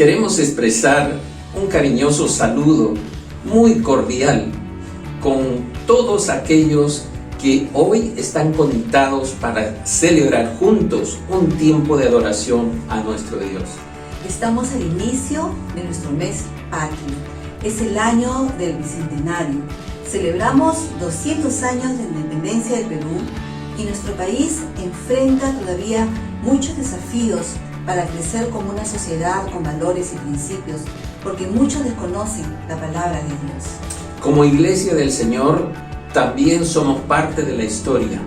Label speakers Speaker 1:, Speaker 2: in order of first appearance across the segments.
Speaker 1: Queremos expresar un cariñoso saludo muy cordial con todos aquellos que hoy están conectados para celebrar juntos un tiempo de adoración a nuestro Dios.
Speaker 2: Estamos al inicio de nuestro mes patrio. Es el año del Bicentenario. Celebramos 200 años de independencia del Perú y nuestro país enfrenta todavía muchos desafíos para crecer como una sociedad con valores y principios, porque muchos desconocen la palabra de Dios.
Speaker 1: Como Iglesia del Señor, también somos parte de la historia,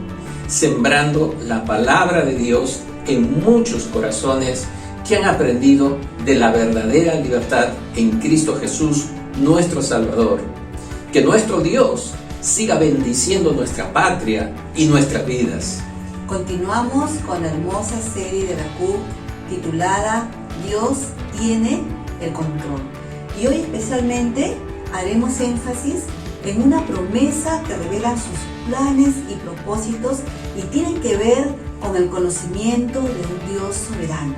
Speaker 1: sembrando la palabra de Dios en muchos corazones que han aprendido de la verdadera libertad en Cristo Jesús, nuestro Salvador. Que nuestro Dios siga bendiciendo nuestra patria y nuestras vidas.
Speaker 2: Continuamos con la hermosa serie de Habacuc titulada Dios tiene el control. Y hoy especialmente haremos énfasis en una promesa que revela sus planes y propósitos y tienen que ver con el conocimiento de un Dios soberano.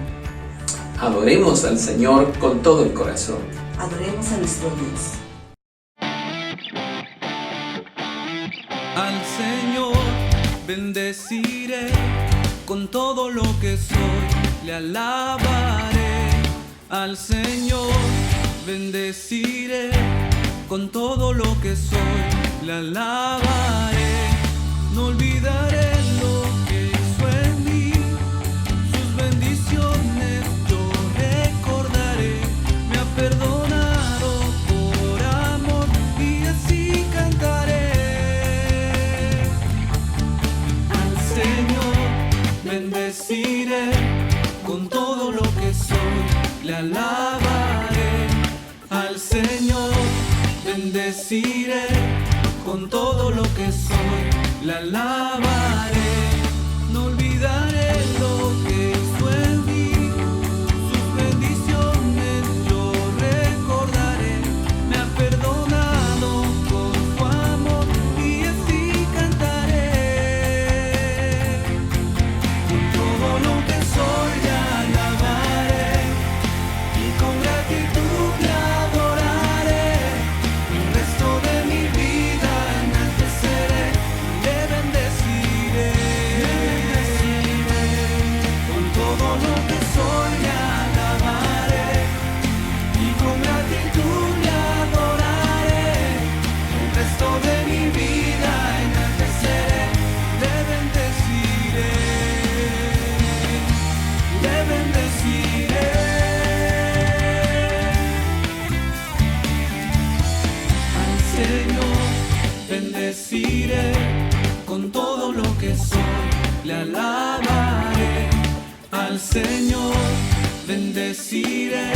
Speaker 1: Adoremos al Señor con todo el corazón.
Speaker 2: Adoremos a nuestro Dios.
Speaker 3: Al Señor bendeciré con todo lo que soy, le alabaré. Al Señor bendeciré con todo lo que soy, le alabaré. No olvidaré lo que hizo en mí, sus bendiciones yo recordaré. Me ha perdonado por amor y así cantaré. Al Señor bendeciré con todo lo que soy, le alabaré. Al Señor bendeciré con todo lo que soy, le alabaré. No olvidaré lo que hizo en mí, sus bendiciones yo recordaré. Me ha perdonado con su amor y así cantaré. Con todo lo que soy le alabaré y con gratitud le adoraré. El resto de mi vida enalteceré, le bendeciré. Con todo lo que soy le alabaré y con gratitud le adoraré. El resto de mi vida enalteceré, le bendeciré. Le bendeciré. Al Señor bendeciré con todo lo que soy, le alabaré. Al Señor bendeciré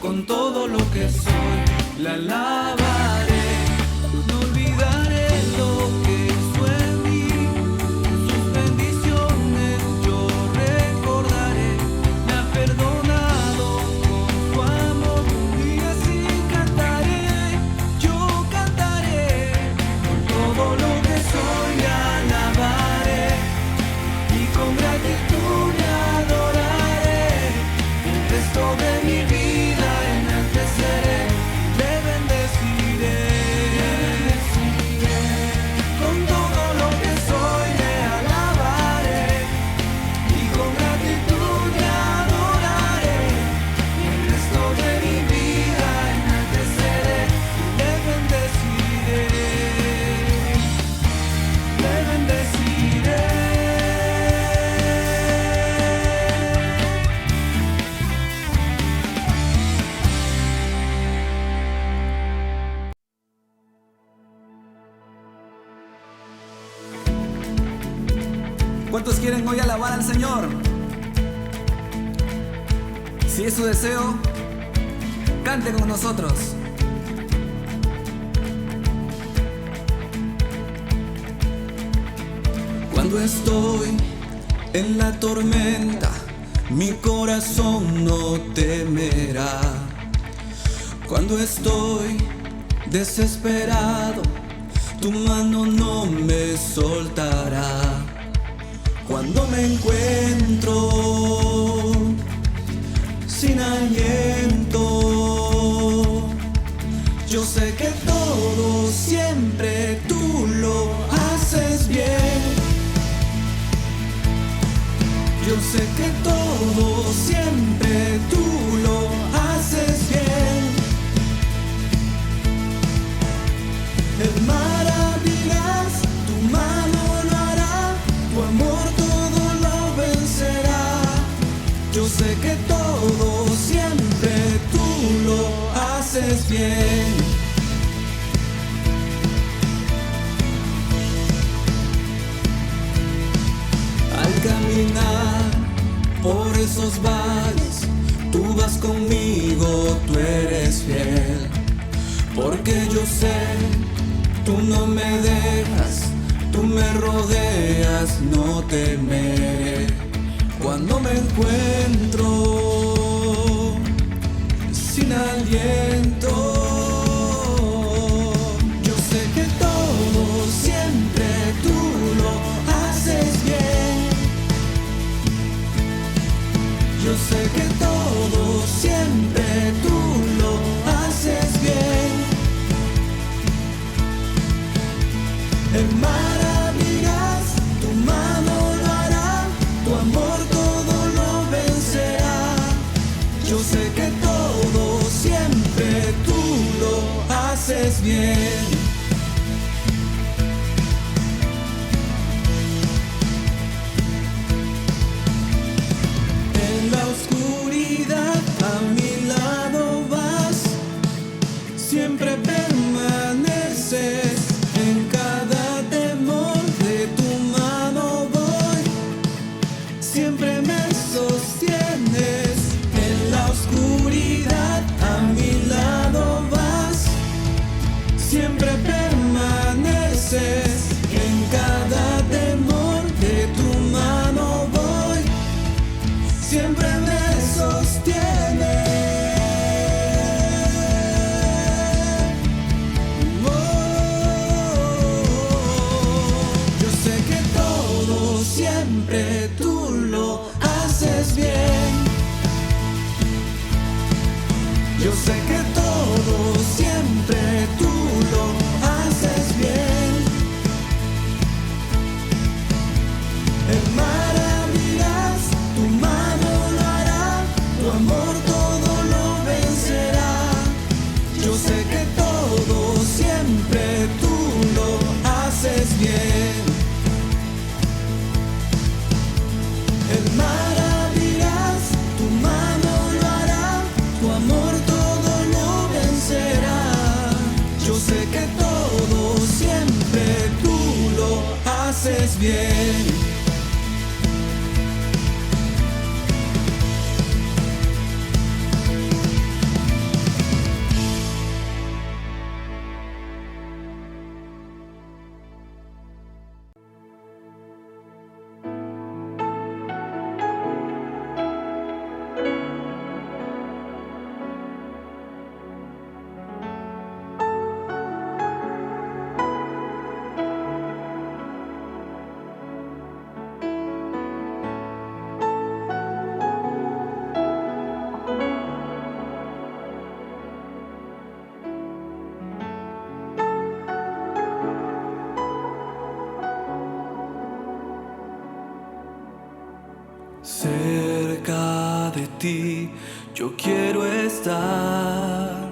Speaker 3: con todo lo que soy, le alabaré. No olvidaré lo que hizo en mí, sus bendiciones yo recordaré. Me ha perdonado con su amor y así cantaré. Yo cantaré con todo lo que soy, le alabaré y con gratitud le adoraré. El resto de mi vida enalteceré, le bendeciré. Con todo lo que soy le alabaré y con gratitud le adoraré. El resto de mi vida enalteceré, le bendeciré. Le bendeciré.
Speaker 4: ¿Cuántos quieren hoy alabar al Señor? Si es su deseo, cante con nosotros.
Speaker 3: Cuando estoy en la tormenta, mi corazón no temerá. Cuando estoy desesperado, tu mano no me soltará. Cuando me encuentro sin aliento, Yo sé que todo siempre tú lo haces bien. El mar abrirás, tu mano lo hará, tu amor todo lo vencerá. Yo sé que todo siempre tú lo haces bien. Al caminar por esos valles, tú vas conmigo, tú eres fiel. Porque yo sé, tú no me dejas, tú me rodeas, no temeré. Cuando me encuentro sin aliento, yo sé que todo siempre tú lo haces bien. Yo sé que todo siempre tú lo haces bien. El mar abrirás, tu mano lo hará, tu amor todo lo vencerá. Yo sé que todo siempre tú lo haces bien. En la oscuridad a mi lado vas, siempre permaneces. En cada temor de tu mano voy, siempre me sostienes. En la oscuridad a mi lado vas, siempre permaneces. En cada temor de tu mano voy, siempre me sostienes. Siempre tú lo haces bien. Yo sé que todo siempre tú lo haces bien. El mar abrirás, tu mano lo hará, tu amor todo lo vencerá. Yo sé que todo siempre tú lo haces bien. El mar abrirás, tu mano lo hará, tu amor todo lo vencerá. Yo sé que todo siempre tú lo haces bien. Cerca de ti yo quiero estar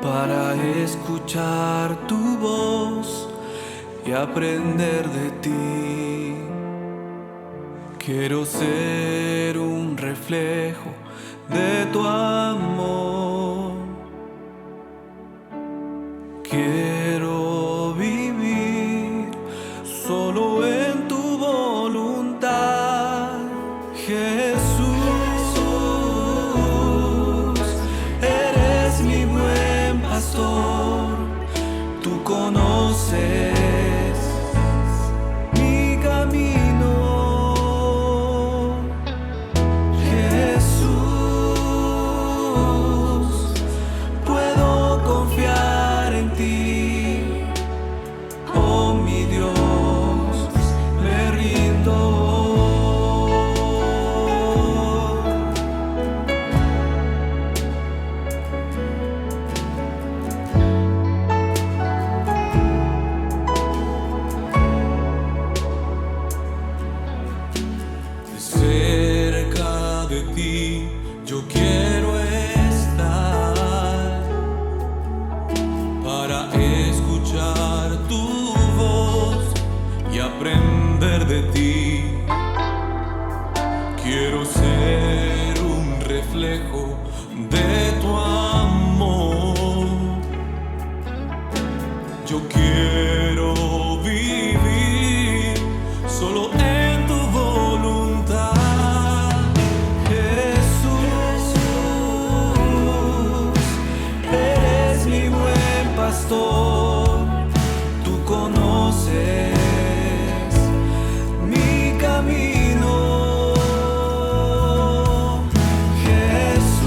Speaker 3: para escuchar tu voz y aprender de ti. Quiero ser un reflejo de tu amor. Quiero vivir solo en tu voluntad, Jesús. Eres mi buen pastor, tú conoces mi camino, Jesús. reflejo de tu amor. Yo quiero vivir solo en tu voluntad, Jesús. Eres mi buen pastor, tú conoces mi camino, Jesús.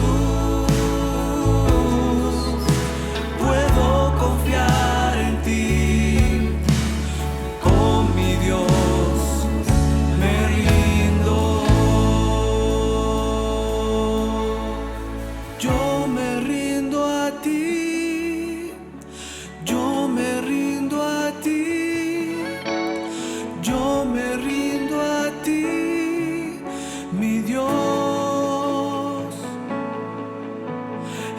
Speaker 3: Puedo confiar en ti, oh mi Dios, me rindo. Yo me rindo a ti, yo me rindo a ti, yo me rindo a ti, mi Dios.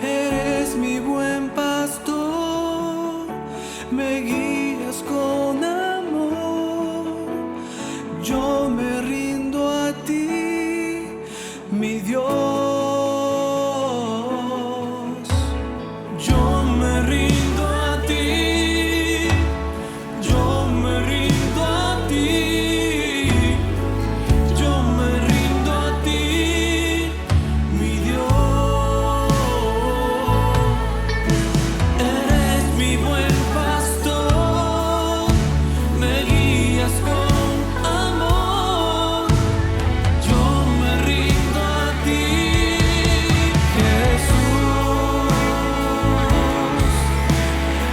Speaker 3: Eres mi buen pastor, me guías con amor. Yo me rindo a ti, mi Dios. Yo me rindo a ti, yo me rindo a ti, yo me rindo a ti, mi Dios. Eres mi buen pastor, me guías con amor. Yo me rindo a ti, Jesús.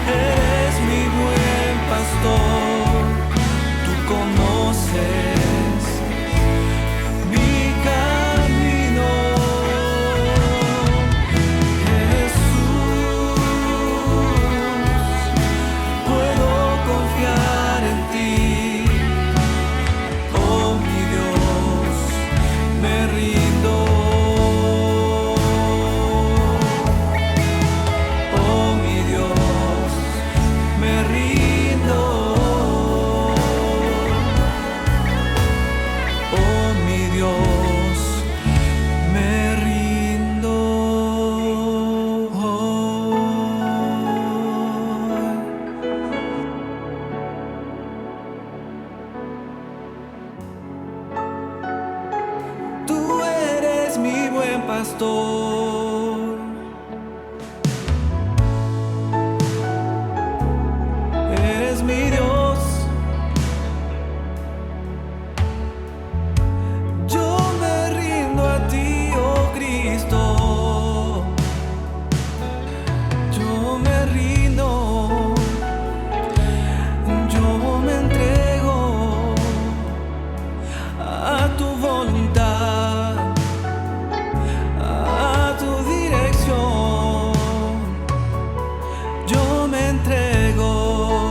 Speaker 3: Eres mi buen pastor, tú conoces mi camino, Jesús. Puedo confiar en ti, oh mi Dios, me rindo, oh mi Dios, me rindo, oh mi Dios, me rindo. Tú eres mi buen pastor, eres mi Dios. Yo me rindo a ti, oh Cristo. Yo me rindo, yo me entrego a tu voluntad, a tu dirección. Yo me entrego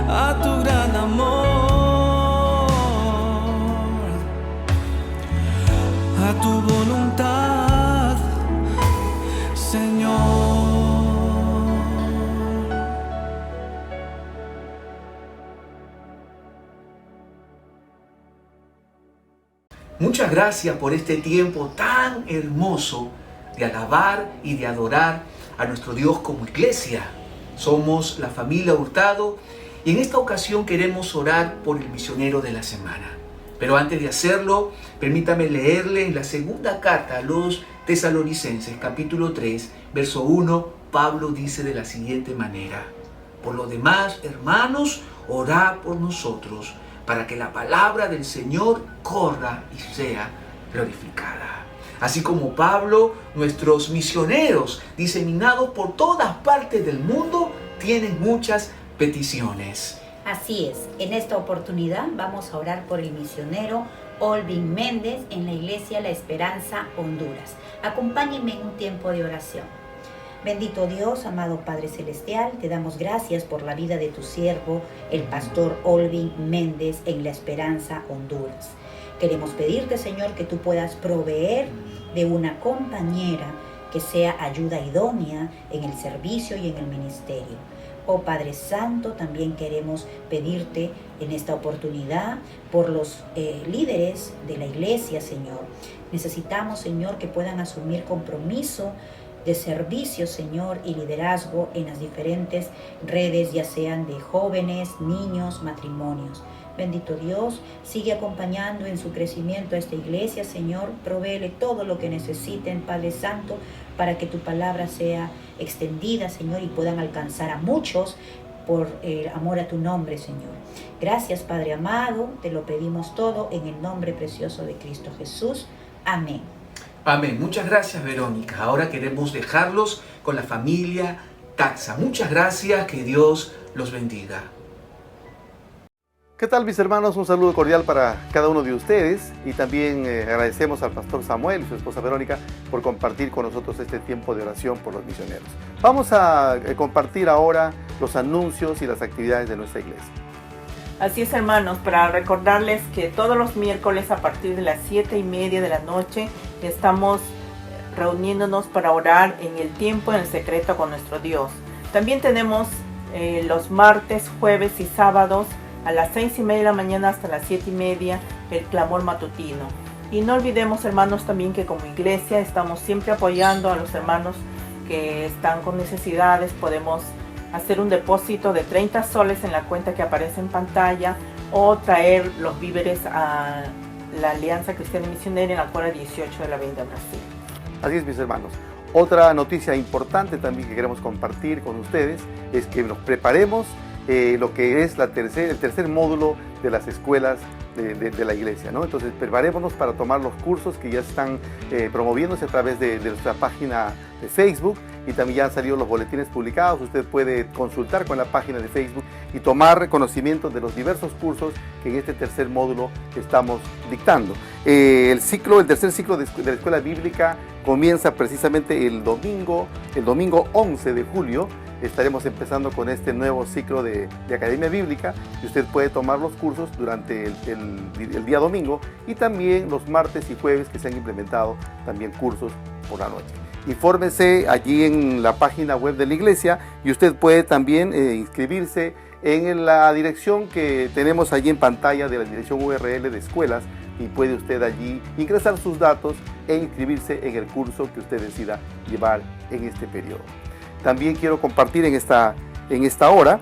Speaker 3: a tu gran amor, a tu voluntad, Señor.
Speaker 5: Muchas gracias por este tiempo tan hermoso de alabar y de adorar a nuestro Dios como iglesia. Somos la familia Hurtado y en esta ocasión queremos orar por el misionero de la semana. Pero antes de hacerlo, permítame leerle en la segunda carta a los Tesalonicenses, capítulo 3, verso 1, Pablo dice de la siguiente manera: por lo demás, hermanos, orad por nosotros, para que la palabra del Señor corra y sea glorificada. Así como Pablo, nuestros misioneros diseminados por todas partes del mundo tienen muchas peticiones.
Speaker 6: Así es, en esta oportunidad vamos a orar por el misionero Olvin Méndez en la Iglesia La Esperanza, Honduras. Acompáñenme en un tiempo de oración. Bendito Dios, amado Padre Celestial, te damos gracias por la vida de tu siervo, el pastor Olvin Méndez en La Esperanza, Honduras. Queremos pedirte, Señor, que tú puedas proveer de una compañera que sea ayuda idónea en el servicio y en el ministerio. Oh Padre Santo, también queremos pedirte en esta oportunidad por los líderes de la iglesia, Señor. Necesitamos, Señor, que puedan asumir compromiso de servicio, Señor, y liderazgo en las diferentes redes, ya sean de jóvenes, niños, matrimonios. Bendito Dios, sigue acompañando en su crecimiento a esta iglesia, Señor. Provéele todo lo que necesiten, Padre Santo, para que tu palabra sea extendida, Señor, y puedan alcanzar a muchos por el amor a tu nombre, Señor. Gracias, Padre amado, te lo pedimos todo en el nombre precioso de Cristo Jesús. Amén.
Speaker 5: Amén. Muchas gracias, Verónica. Ahora queremos dejarlos con la familia Taxa. Muchas gracias. Que Dios los bendiga.
Speaker 7: ¿Qué tal, mis hermanos? Un saludo cordial para cada uno de ustedes y también agradecemos al pastor Samuel y su esposa Verónica por compartir con nosotros este tiempo de oración por los misioneros. Vamos a compartir ahora los anuncios y las actividades de nuestra iglesia.
Speaker 8: Así es, hermanos, para recordarles que todos los miércoles a partir de las 7:30 de la noche estamos reuniéndonos para orar en el tiempo en el secreto con nuestro Dios. También tenemos los martes, jueves y sábados a las 6:30 de la mañana hasta las 7:30 el clamor matutino. Y no olvidemos, hermanos, también que como iglesia estamos siempre apoyando a los hermanos que están con necesidades. Podemos hacer un depósito de 30 soles en la cuenta que aparece en pantalla o traer los víveres a la Alianza Cristiana y Misionera en la cuadra 18 de la Avenida Brasil.
Speaker 7: Así es, mis hermanos. Otra noticia importante también que queremos compartir con ustedes es que nos preparemos lo que es el tercer módulo de las escuelas de la iglesia, ¿no? Entonces preparémonos para tomar los cursos que ya están promoviéndose a través de nuestra página de Facebook, y también ya han salido los boletines publicados. Usted puede consultar con la página de Facebook y tomar conocimiento de los diversos cursos que en este tercer módulo estamos dictando. El tercer ciclo de la escuela bíblica comienza precisamente el domingo 11 de julio. Estaremos empezando con este nuevo ciclo de Academia Bíblica, y usted puede tomar los cursos durante el día domingo, y también los martes y jueves que se han implementado también cursos por la noche. Infórmese allí en la página web de la iglesia, y usted puede también inscribirse en la dirección que tenemos allí en pantalla, de la dirección URL de escuelas, y puede usted allí ingresar sus datos e inscribirse en el curso que usted decida llevar en este periodo. También quiero compartir en esta hora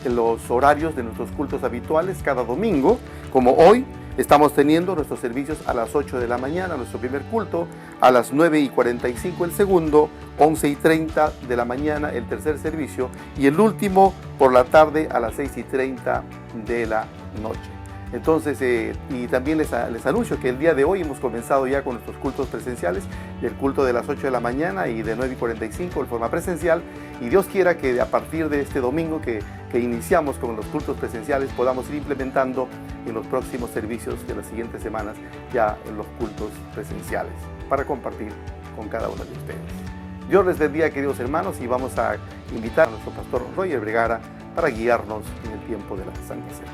Speaker 7: los horarios de nuestros cultos habituales cada domingo. Como hoy estamos teniendo nuestros servicios a las 8 de la mañana, nuestro primer culto, a las 9:45 el segundo, 11:30 de la mañana el tercer servicio, y el último por la tarde a las 6:30 de la noche. Entonces, y también les anuncio que el día de hoy hemos comenzado ya con nuestros cultos presenciales, el culto de las 8 de la mañana y de 9:45 en forma presencial, y Dios quiera que a partir de este domingo que iniciamos con los cultos presenciales podamos ir implementando en los próximos servicios de las siguientes semanas ya en los cultos presenciales para compartir con cada uno de ustedes. Dios les bendiga, queridos hermanos, y vamos a invitar a nuestro pastor Roger Vergara para guiarnos en el tiempo de la Santa Cena.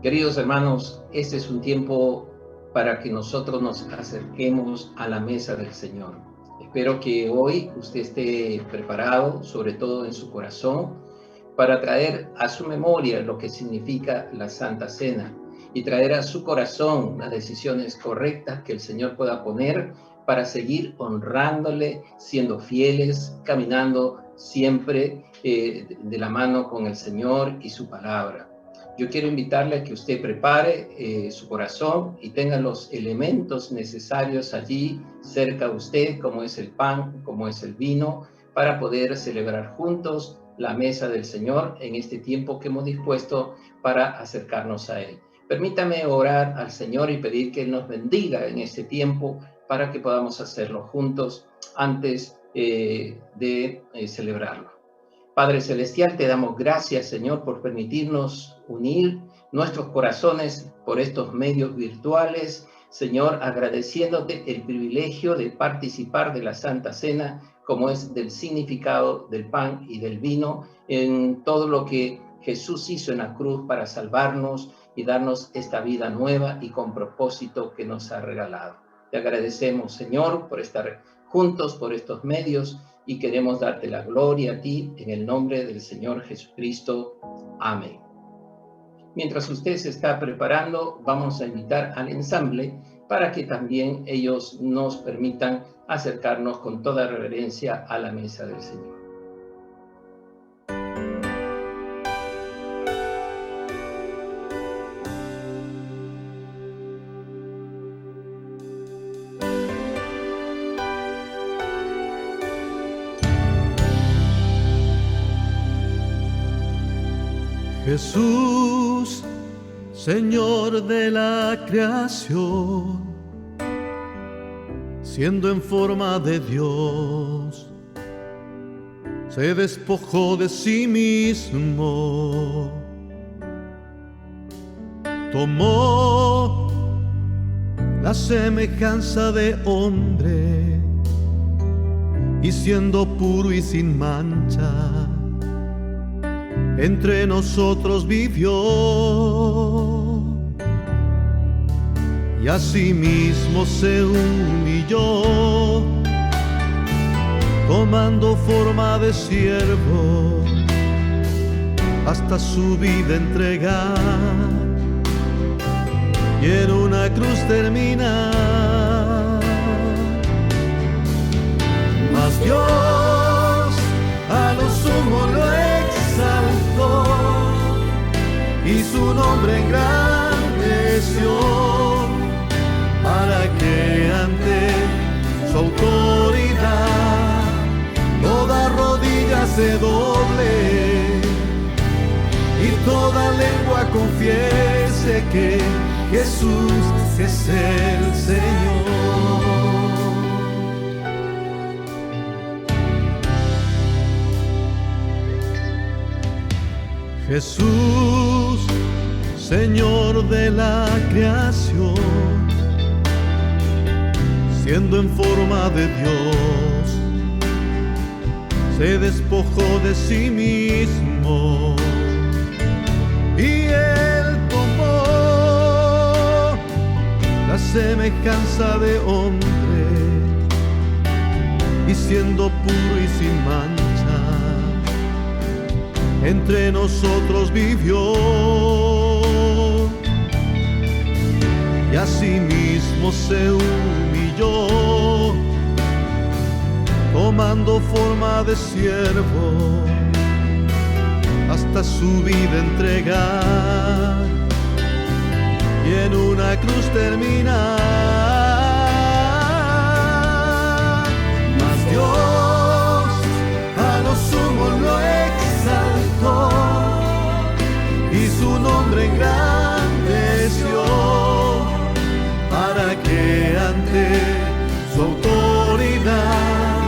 Speaker 1: Queridos hermanos, este es un tiempo para que nosotros nos acerquemos a la mesa del Señor. Espero que hoy usted esté preparado, sobre todo en su corazón, para traer a su memoria lo que significa la Santa Cena y traer a su corazón las decisiones correctas que el Señor pueda poner para seguir honrándole, siendo fieles, caminando siempre de la mano con el Señor y su palabra. Yo quiero invitarle a que usted prepare su corazón y tenga los elementos necesarios allí cerca de usted, como es el pan, como es el vino, para poder celebrar juntos la mesa del Señor en este tiempo que hemos dispuesto para acercarnos a Él. Permítame orar al Señor y pedir que Él nos bendiga en este tiempo para que podamos hacerlo juntos antes de celebrarlo. Padre Celestial, te damos gracias, Señor, por permitirnos unir nuestros corazones por estos medios virtuales. Señor, agradeciéndote el privilegio de participar de la Santa Cena, como es del significado del pan y del vino, en todo lo que Jesús hizo en la cruz para salvarnos y darnos esta vida nueva y con propósito que nos ha regalado. Te agradecemos, Señor, por estar juntos por estos medios, y queremos darte la gloria a ti en el nombre del Señor Jesucristo. Amén. Mientras usted se está preparando, vamos a invitar al ensamble para que también ellos nos permitan acercarnos con toda reverencia a la mesa del Señor.
Speaker 3: Jesús, Señor de la creación, siendo en forma de Dios, se despojó de sí mismo, tomó la semejanza de hombre y siendo puro y sin mancha, entre nosotros vivió, y asimismo se humilló, tomando forma de siervo, hasta su vida entregar, y en una cruz terminar. Mas Dios a lo sumo lo exaltó y su nombre engrandeció, para que ante su autoridad toda rodilla se doble y toda lengua confiese que Jesús es el Señor. Jesús, Señor de la creación, siendo en forma de Dios, se despojó de sí mismo, y Él tomó la semejanza de hombre, y siendo puro y sin mancha, entre nosotros vivió, y asimismo se humilló, tomando forma de siervo, hasta su vida entregar, y en una cruz terminar. Mas Dios a lo sumo lo exaltó y su nombre engrandeció, para que ante su autoridad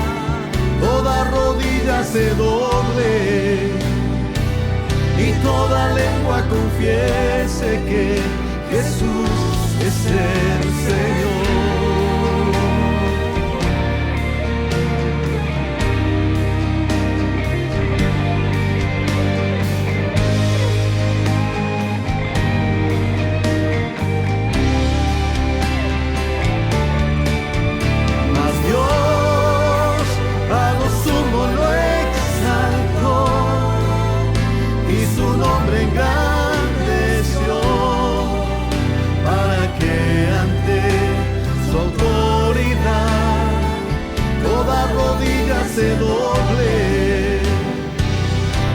Speaker 3: toda rodilla se doble y toda lengua confiese que Jesús es el Señor. Engrandeció, para que ante su autoridad toda rodilla se doble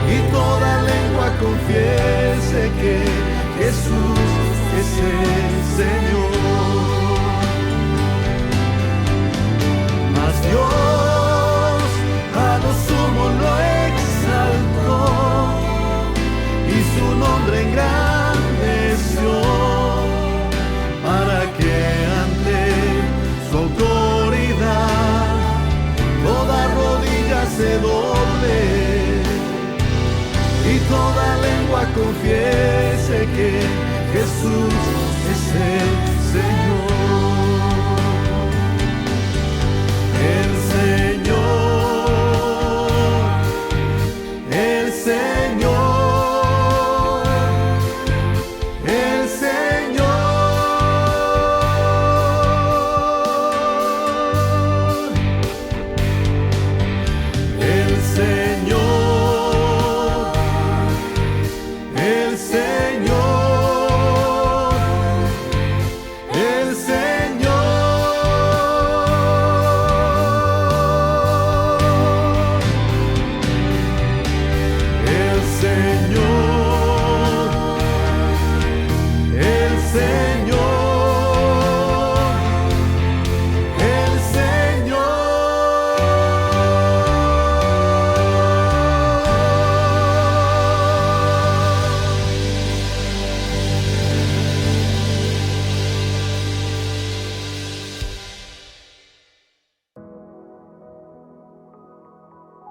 Speaker 3: y toda lengua confiese que Jesús es el Señor. Mas Dios a lo sumo lo exaltó y su nombre engrandeció, para que ante su autoridad toda rodilla se doble y toda lengua confiese que Jesús es el Señor. El Señor, el Señor.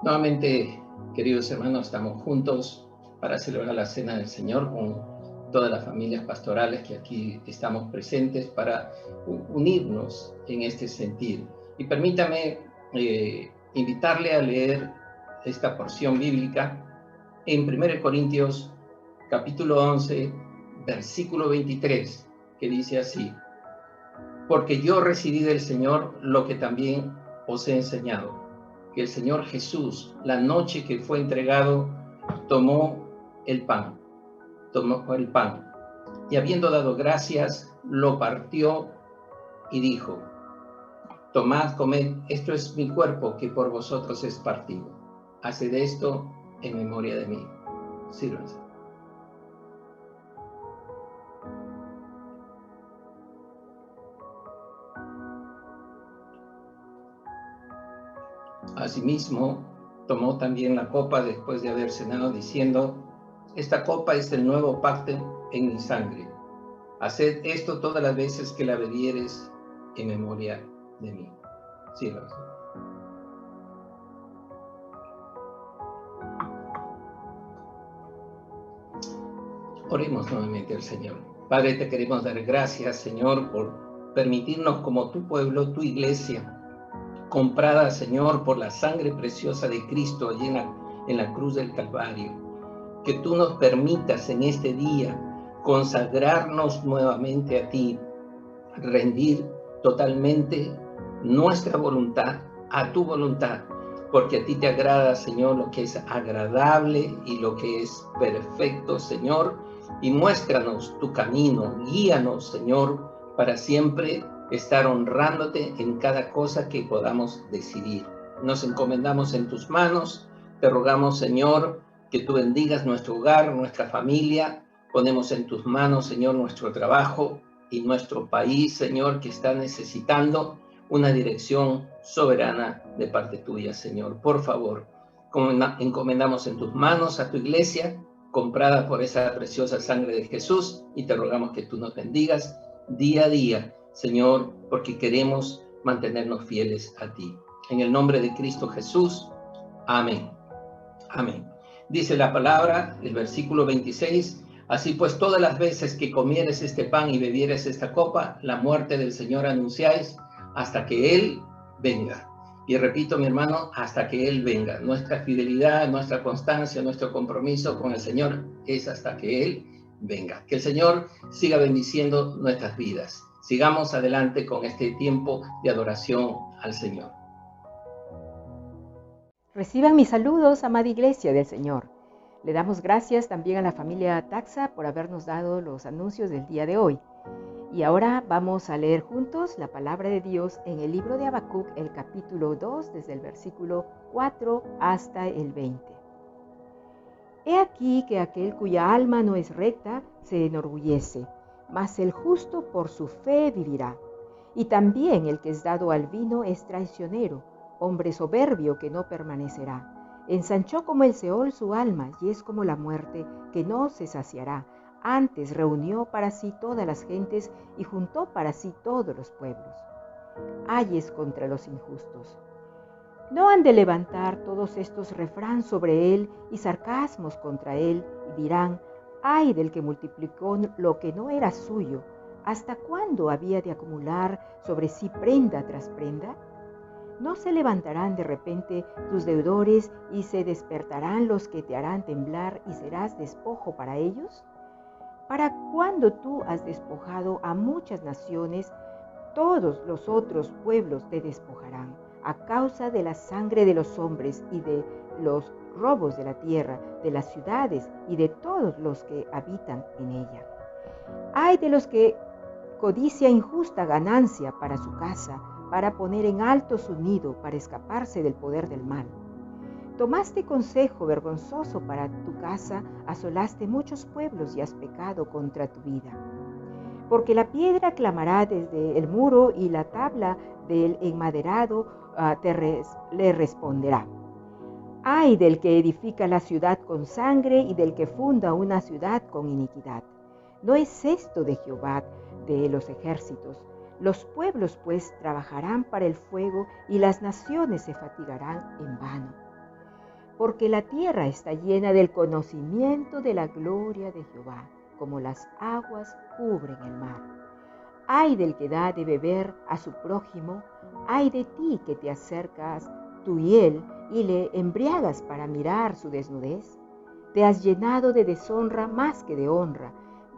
Speaker 1: Nuevamente, queridos hermanos, estamos juntos para celebrar la Cena del Señor con todas las familias pastorales que aquí estamos presentes para unirnos en este sentir. Y permítame invitarle a leer esta porción bíblica en 1 Corintios capítulo 11, versículo 23, que dice así: porque yo recibí del Señor lo que también os he enseñado, que el Señor Jesús, la noche que fue entregado, tomó el pan, y habiendo dado gracias, lo partió y dijo: tomad, comed, esto es mi cuerpo que por vosotros es partido. Haced esto en memoria de mí. Sírvanse. Asimismo, tomó también la copa después de haber cenado, diciendo: esta copa es el nuevo pacto en mi sangre. Haced esto todas las veces que la bebiereis en memoria de mí. Sírvanse. Oremos nuevamente al Señor. Padre, te queremos dar gracias, Señor, por permitirnos como tu pueblo, tu iglesia, comprada, Señor, por la sangre preciosa de Cristo allí en la cruz del Calvario. Que tú nos permitas en este día consagrarnos nuevamente a ti, rendir totalmente nuestra voluntad a tu voluntad, porque a ti te agrada, Señor, lo que es agradable y lo que es perfecto, Señor, y muéstranos tu camino, guíanos, Señor, para siempre estar honrándote en cada cosa que podamos decidir. Nos encomendamos en tus manos, te rogamos, Señor, que tú bendigas nuestro hogar, nuestra familia. Ponemos en tus manos, Señor, nuestro trabajo y nuestro país, Señor, que está necesitando una dirección soberana de parte tuya, Señor. Por favor, encomendamos en tus manos a tu iglesia, comprada por esa preciosa sangre de Jesús, y te rogamos que tú nos bendigas día a día, Señor, porque queremos mantenernos fieles a ti. En el nombre de Cristo Jesús. Amén. Amén. Dice la palabra, el versículo 26, así pues todas las veces que comieres este pan y bebieres esta copa, la muerte del Señor anunciáis hasta que Él venga. Y repito, mi hermano, hasta que Él venga. Nuestra fidelidad, nuestra constancia, nuestro compromiso con el Señor es hasta que Él venga. Que el Señor siga bendiciendo nuestras vidas. Sigamos adelante con este tiempo de adoración al Señor.
Speaker 9: Reciban mis saludos, amada Iglesia del Señor. Le damos gracias también a la familia Taxa por habernos dado los anuncios del día de hoy. Y ahora vamos a leer juntos la palabra de Dios en el libro de Habacuc, el capítulo 2, desde el versículo 4 hasta el 20. He aquí que aquel cuya alma no es recta se enorgullece, mas el justo por su fe vivirá. Y también el que es dado al vino es traicionero, hombre soberbio que no permanecerá. Ensanchó como el Seol su alma, y es como la muerte, que no se saciará. Antes reunió para sí todas las gentes y juntó para sí todos los pueblos. Ayes contra los injustos. ¿No han de levantar todos estos refrán sobre él y sarcasmos contra él? Y dirán: ay del que multiplicó lo que no era suyo. ¿Hasta cuándo había de acumular sobre sí prenda tras prenda? ¿No se levantarán de repente tus deudores y se despertarán los que te harán temblar y serás despojo para ellos? ¿Para cuándo tú has despojado a muchas naciones, todos los otros pueblos te despojarán, a causa de la sangre de los hombres y de los robos de la tierra, de las ciudades y de todos los que habitan en ella? Ay de los que codicia injusta ganancia para su casa, para poner en alto su nido, para escaparse del poder del mal. Tomaste consejo vergonzoso para tu casa, asolaste muchos pueblos y has pecado contra tu vida. Porque la piedra clamará desde el muro y la tabla del enmaderado le responderá. Ay del que edifica la ciudad con sangre y del que funda una ciudad con iniquidad. ¿No es esto de Jehová de los ejércitos? Los pueblos pues trabajarán para el fuego y las naciones se fatigarán en vano. porque la tierra está llena del conocimiento de la gloria de Jehová, como las aguas cubren el mar. Ay del que da de beber a su prójimo, ay de ti que te acercas tú y él y le embriagas para mirar su desnudez. Te has llenado de deshonra más que de honra.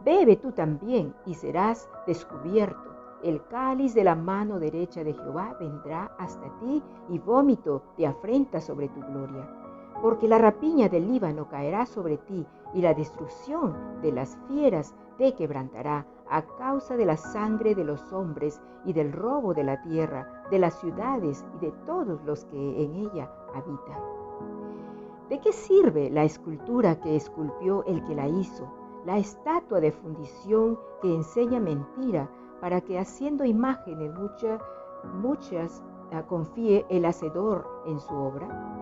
Speaker 9: Bebe tú también y serás descubierto. El cáliz de la mano derecha de Jehová vendrá hasta ti y vómito de afrenta sobre tu gloria. Porque la rapiña del Líbano caerá sobre ti y la destrucción de las fieras te quebrantará a causa de la sangre de los hombres y del robo de la tierra, de las ciudades y de todos los que en ella habitan. ¿De qué sirve la escultura que esculpió el que la hizo, la estatua de fundición que enseña mentira, para que haciendo imágenes muchas confíe el hacedor en su obra?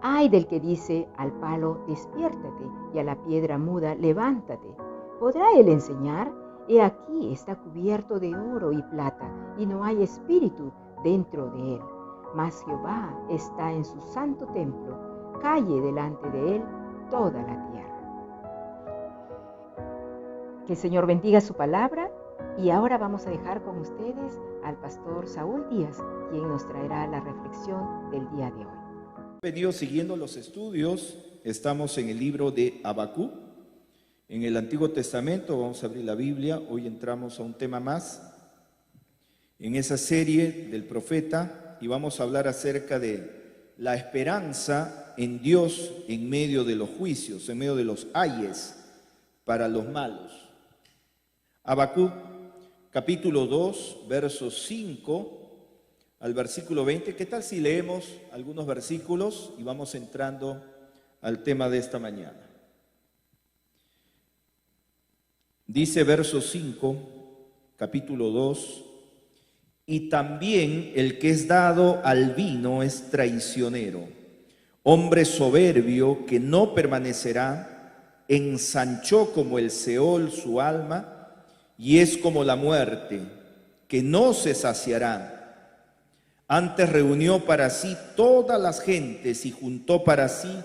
Speaker 9: Ay del que dice al palo, despiértate, y a la piedra muda, levántate. ¿Podrá él enseñar? He aquí está cubierto de oro y plata, y no hay espíritu dentro de él. Mas Jehová está en su santo templo, calle delante de él toda la tierra. Que el Señor bendiga su palabra, y ahora vamos a dejar con ustedes al pastor Saúl Díaz, quien nos traerá la reflexión del día de hoy.
Speaker 10: Venido siguiendo los estudios, estamos en el libro de Habacuc, en el Antiguo Testamento. Vamos a abrir la Biblia, hoy entramos a un tema más en esa serie del profeta y vamos a hablar acerca de la esperanza en Dios en medio de los juicios, en medio de los ayes para los malos. Habacuc, capítulo 2, versos 5 al versículo 20. ¿Qué tal si leemos algunos versículos y vamos entrando al tema de esta mañana? Dice verso 5, capítulo 2, y también el que es dado al vino es traicionero, hombre soberbio que no permanecerá, ensanchó como el Seol su alma, y es como la muerte, que no se saciará. Antes reunió para sí todas las gentes y juntó para sí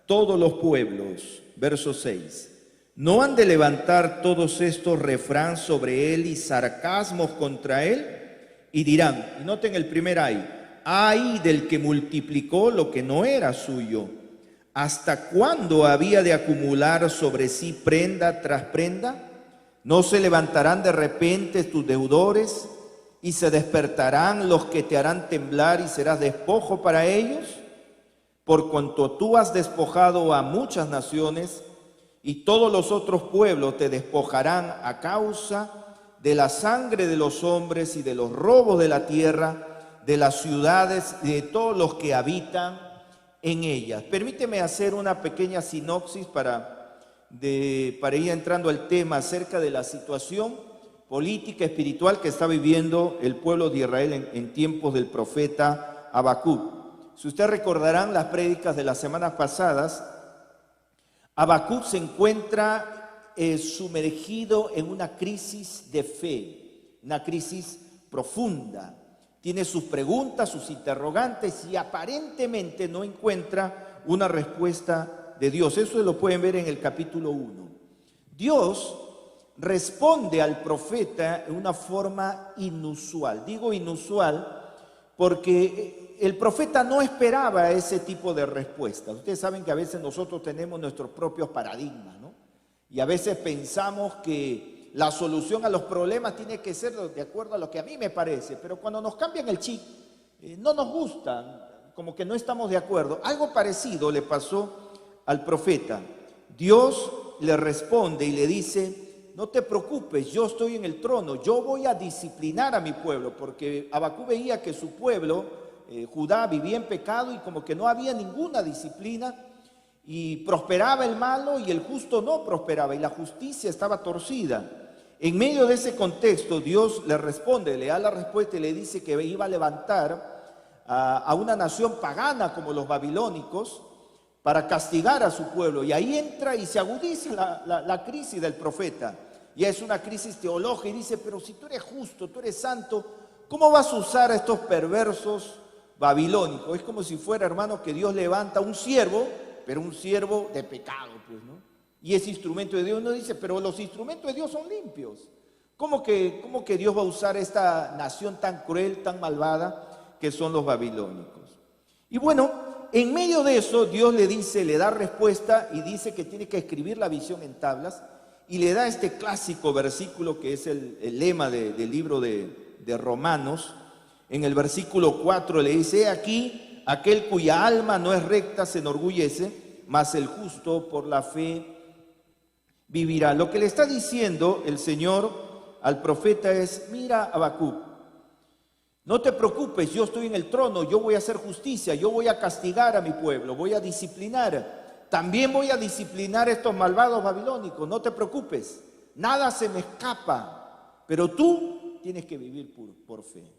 Speaker 10: todos los pueblos. Verso 6. ¿No han de levantar todos estos refrán sobre él y sarcasmos contra él? Y dirán, y noten el primer ay del que multiplicó lo que no era suyo. ¿Hasta cuándo había de acumular sobre sí prenda tras prenda? ¿No se levantarán de repente tus deudores y se despertarán los que te harán temblar y serás despojo para ellos? Por cuanto tú has despojado a muchas naciones y todos los otros pueblos te despojarán a causa de la sangre de los hombres y de los robos de la tierra, de las ciudades y de todos los que habitan en ellas. Permíteme hacer una pequeña sinopsis para ir entrando al tema acerca de la situación política, espiritual que está viviendo el pueblo de Israel en tiempos del profeta Habacuc. Si ustedes recordarán las prédicas de las semanas pasadas, Habacuc se encuentra sumergido en una crisis de fe, una crisis profunda. Tiene sus preguntas, sus interrogantes y aparentemente no encuentra una respuesta de Dios. Eso lo pueden ver en el capítulo 1. Dios responde al profeta en una forma inusual. Digo inusual porque el profeta no esperaba ese tipo de respuesta. Ustedes saben que a veces nosotros tenemos nuestros propios paradigmas, ¿no? Y a veces pensamos que la solución a los problemas tiene que ser de acuerdo a lo que a mí me parece, pero cuando nos cambian el chip, no nos gusta, como que no estamos de acuerdo. Algo parecido le pasó al profeta. Dios le responde y le dice, no te preocupes, yo estoy en el trono, yo voy a disciplinar a mi pueblo, porque Habacuc veía que su pueblo, Judá, vivía en pecado y como que no había ninguna disciplina y prosperaba el malo y el justo no prosperaba y la justicia estaba torcida. En medio de ese contexto, Dios le responde, le da la respuesta y le dice que iba a levantar a una nación pagana como los babilónicos para castigar a su pueblo. Y ahí entra y se agudiza la crisis del profeta. Y es una crisis teológica y dice, pero si tú eres justo, tú eres santo, ¿cómo vas a usar a estos perversos babilónico. Es como si fuera, hermano, que Dios levanta un siervo, pero un siervo de pecado, pues, ¿no? Y es instrumento de Dios. Uno dice, pero los instrumentos de Dios son limpios. ¿Cómo que Dios va a usar esta nación tan cruel, tan malvada, que son los babilónicos? Y bueno, en medio de eso, Dios le dice, le da respuesta y dice que tiene que escribir la visión en tablas, y le da este clásico versículo que es el lema del libro de Romanos. En el versículo 4 le dice: "He aquí, aquel cuya alma no es recta se enorgullece, mas el justo por la fe vivirá". Lo que le está diciendo el Señor al profeta es: mira, Habacuc, no te preocupes, yo estoy en el trono, yo voy a hacer justicia, yo voy a castigar a mi pueblo, voy a disciplinar. También voy a disciplinar a estos malvados babilónicos, no te preocupes, nada se me escapa, pero tú tienes que vivir por fe.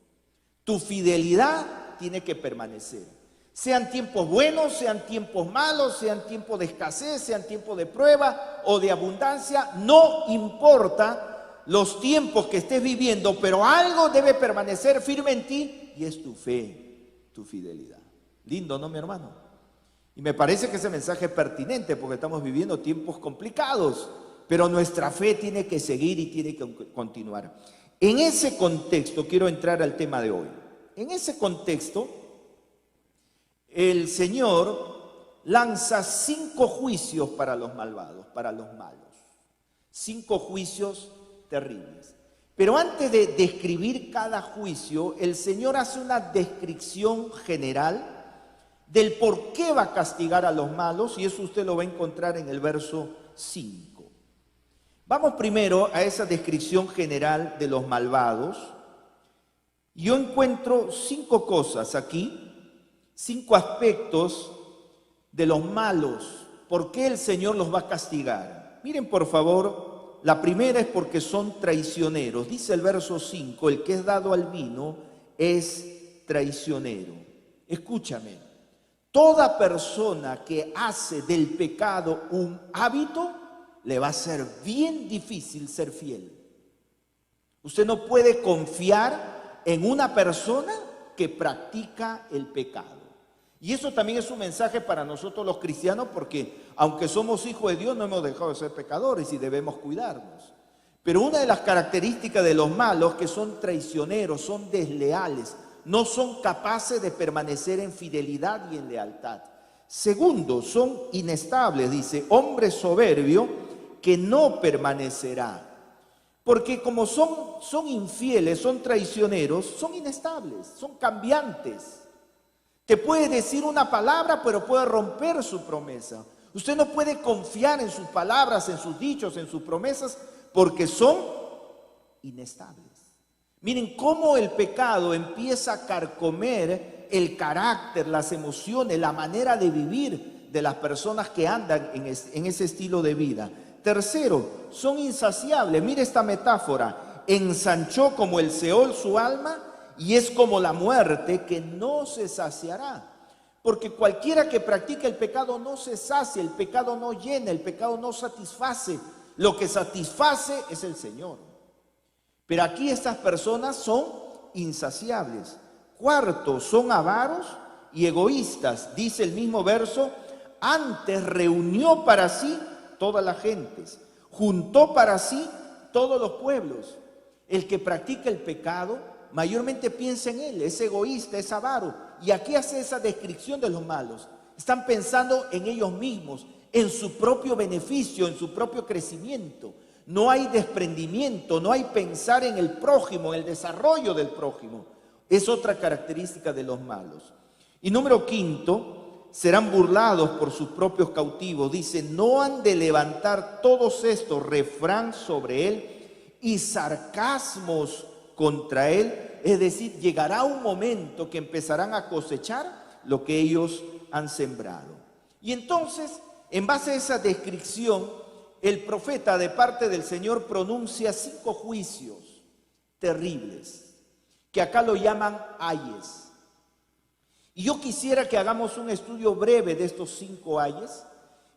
Speaker 10: Tu fidelidad tiene que permanecer. Sean tiempos buenos, sean tiempos malos, sean tiempos de escasez, sean tiempos de prueba o de abundancia, no importa los tiempos que estés viviendo, pero algo debe permanecer firme en ti y es tu fe, tu fidelidad. Lindo, ¿no, mi hermano? Y me parece que ese mensaje es pertinente porque estamos viviendo tiempos complicados, pero nuestra fe tiene que seguir y tiene que continuar. En ese contexto quiero entrar al tema de hoy. En ese contexto, el Señor lanza 5 juicios para los malvados, para los malos. 5 juicios terribles. Pero antes de describir cada juicio, el Señor hace una descripción general del por qué va a castigar a los malos, y eso usted lo va a encontrar en el verso 5. Vamos primero a esa descripción general de los malvados. Yo encuentro 5 cosas aquí, 5 aspectos de los malos, por qué el Señor los va a castigar. Miren, por favor, la primera es porque son traicioneros. Dice el verso 5, el que es dado al vino es traicionero. Escúchame. Toda persona que hace del pecado un hábito, le va a ser bien difícil ser fiel. Usted no puede confiar en una persona que practica el pecado. Y eso también es un mensaje para nosotros los cristianos, porque aunque somos hijos de Dios, no hemos dejado de ser pecadores y debemos cuidarnos. Pero una de las características de los malos es que son traicioneros, son desleales, no son capaces de permanecer en fidelidad y en lealtad. Segundo, son inestables, dice, hombre soberbio que no permanecerá. Porque como son infieles, son traicioneros, son inestables, son cambiantes. Te puede decir una palabra, pero puede romper su promesa. Usted no puede confiar en sus palabras, en sus dichos, en sus promesas, porque son inestables. Miren cómo el pecado empieza a carcomer el carácter, las emociones, la manera de vivir de las personas que andan en ese estilo de vida. Tercero, son insaciables. Mire esta metáfora: ensanchó como el Seol su alma y es como la muerte que no se saciará. Porque cualquiera que practica el pecado no se sacia, el pecado no llena, el pecado no satisface. Lo que satisface es el Señor. Pero aquí estas personas son insaciables. Cuarto, son avaros y egoístas. Dice el mismo verso: antes reunió para sí todas las gentes, juntó para sí todos los pueblos. El que practica el pecado mayormente piensa en él, es egoísta, es avaro. Y aquí hace esa descripción de los malos. Están pensando en ellos mismos, en su propio beneficio, en su propio crecimiento. No hay desprendimiento, no hay pensar en el prójimo, en el desarrollo del prójimo. Es otra característica de los malos. Y número 5, serán burlados por sus propios cautivos. Dice, no han de levantar todos estos refrán sobre él y sarcasmos contra él. Es decir, llegará un momento que empezarán a cosechar lo que ellos han sembrado. Y entonces, en base a esa descripción, el profeta de parte del Señor pronuncia 5 juicios terribles, que acá lo llaman ayes. Y yo quisiera que hagamos un estudio breve de estos 5 ayes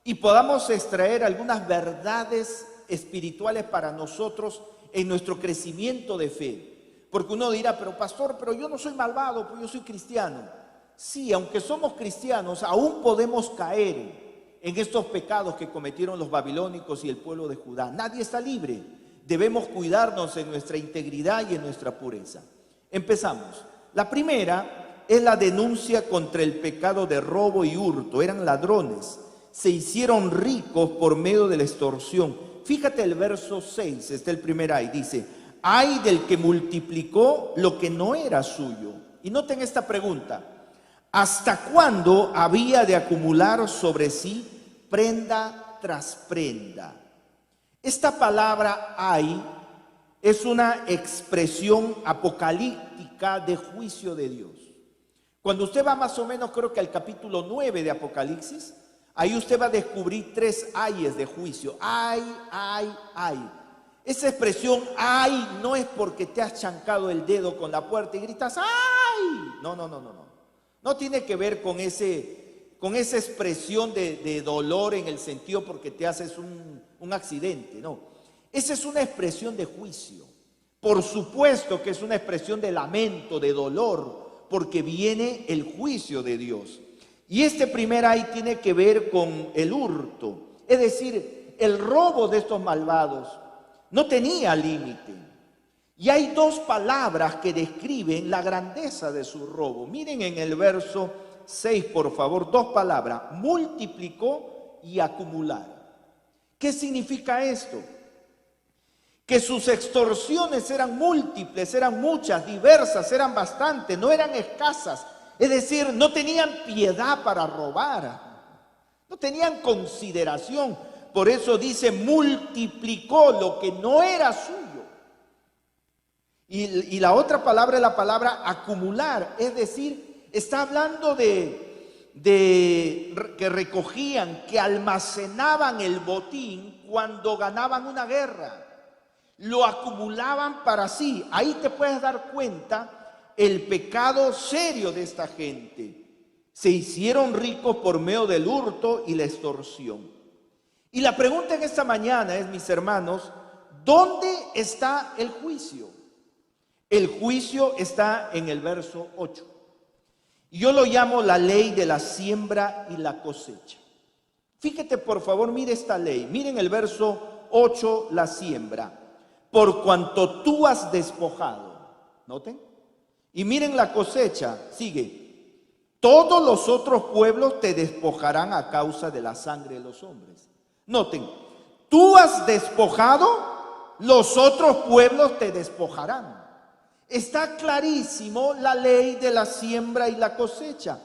Speaker 10: y podamos extraer algunas verdades espirituales para nosotros en nuestro crecimiento de fe. Porque uno dirá, pero pastor, pero yo no soy malvado, pues yo soy cristiano. Sí, aunque somos cristianos, aún podemos caer en estos pecados que cometieron los babilónicos y el pueblo de Judá. Nadie está libre. Debemos cuidarnos en nuestra integridad y en nuestra pureza. Empezamos. La primera es la denuncia contra el pecado de robo y hurto. Eran ladrones. Se hicieron ricos por medio de la extorsión. Fíjate el verso 6, está el primer ay. Dice, ay del que multiplicó lo que no era suyo. Y noten esta pregunta. ¿Hasta cuándo había de acumular sobre sí prenda tras prenda? Esta palabra ay es una expresión apocalíptica de juicio de Dios. Cuando usted va más o menos, creo que al capítulo 9 de Apocalipsis, ahí usted va a descubrir 3 ayes de juicio. Ay, ay, ay. Esa expresión ay no es porque te has chancado el dedo con la puerta y gritas ay. No. No tiene que ver con esa expresión de dolor en el sentido porque te haces un accidente, no. Esa es una expresión de juicio. Por supuesto que es una expresión de lamento, de dolor, porque viene el juicio de Dios. Y este primer ay tiene que ver con el hurto, es decir, el robo de estos malvados no tenía límite. Y hay 2 palabras que describen la grandeza de su robo. Miren en el verso 6, por favor, 2 palabras, multiplicó y acumular. ¿Qué significa esto? Que sus extorsiones eran múltiples, eran muchas, diversas, eran bastantes, no eran escasas. Es decir, no tenían piedad para robar, no tenían consideración. Por eso dice, multiplicó lo que no era suyo. Y la otra palabra es la palabra acumular, es decir, está hablando de que recogían, que almacenaban el botín cuando ganaban una guerra. Lo acumulaban para sí. Ahí te puedes dar cuenta el pecado serio de esta gente. Se hicieron ricos por medio del hurto y la extorsión. Y la pregunta en esta mañana es, mis hermanos, ¿dónde está el juicio? El juicio está en el verso 8. Yo lo llamo la ley de la siembra y la cosecha. Fíjate, por favor, mire esta ley. Miren el verso 8, la siembra. Por cuanto tú has despojado. ¿Noten? Y miren la cosecha. Sigue. Todos los otros pueblos te despojarán a causa de la sangre de los hombres. Noten. Tú has despojado, los otros pueblos te despojarán. Está clarísimo la ley de la siembra y la cosecha.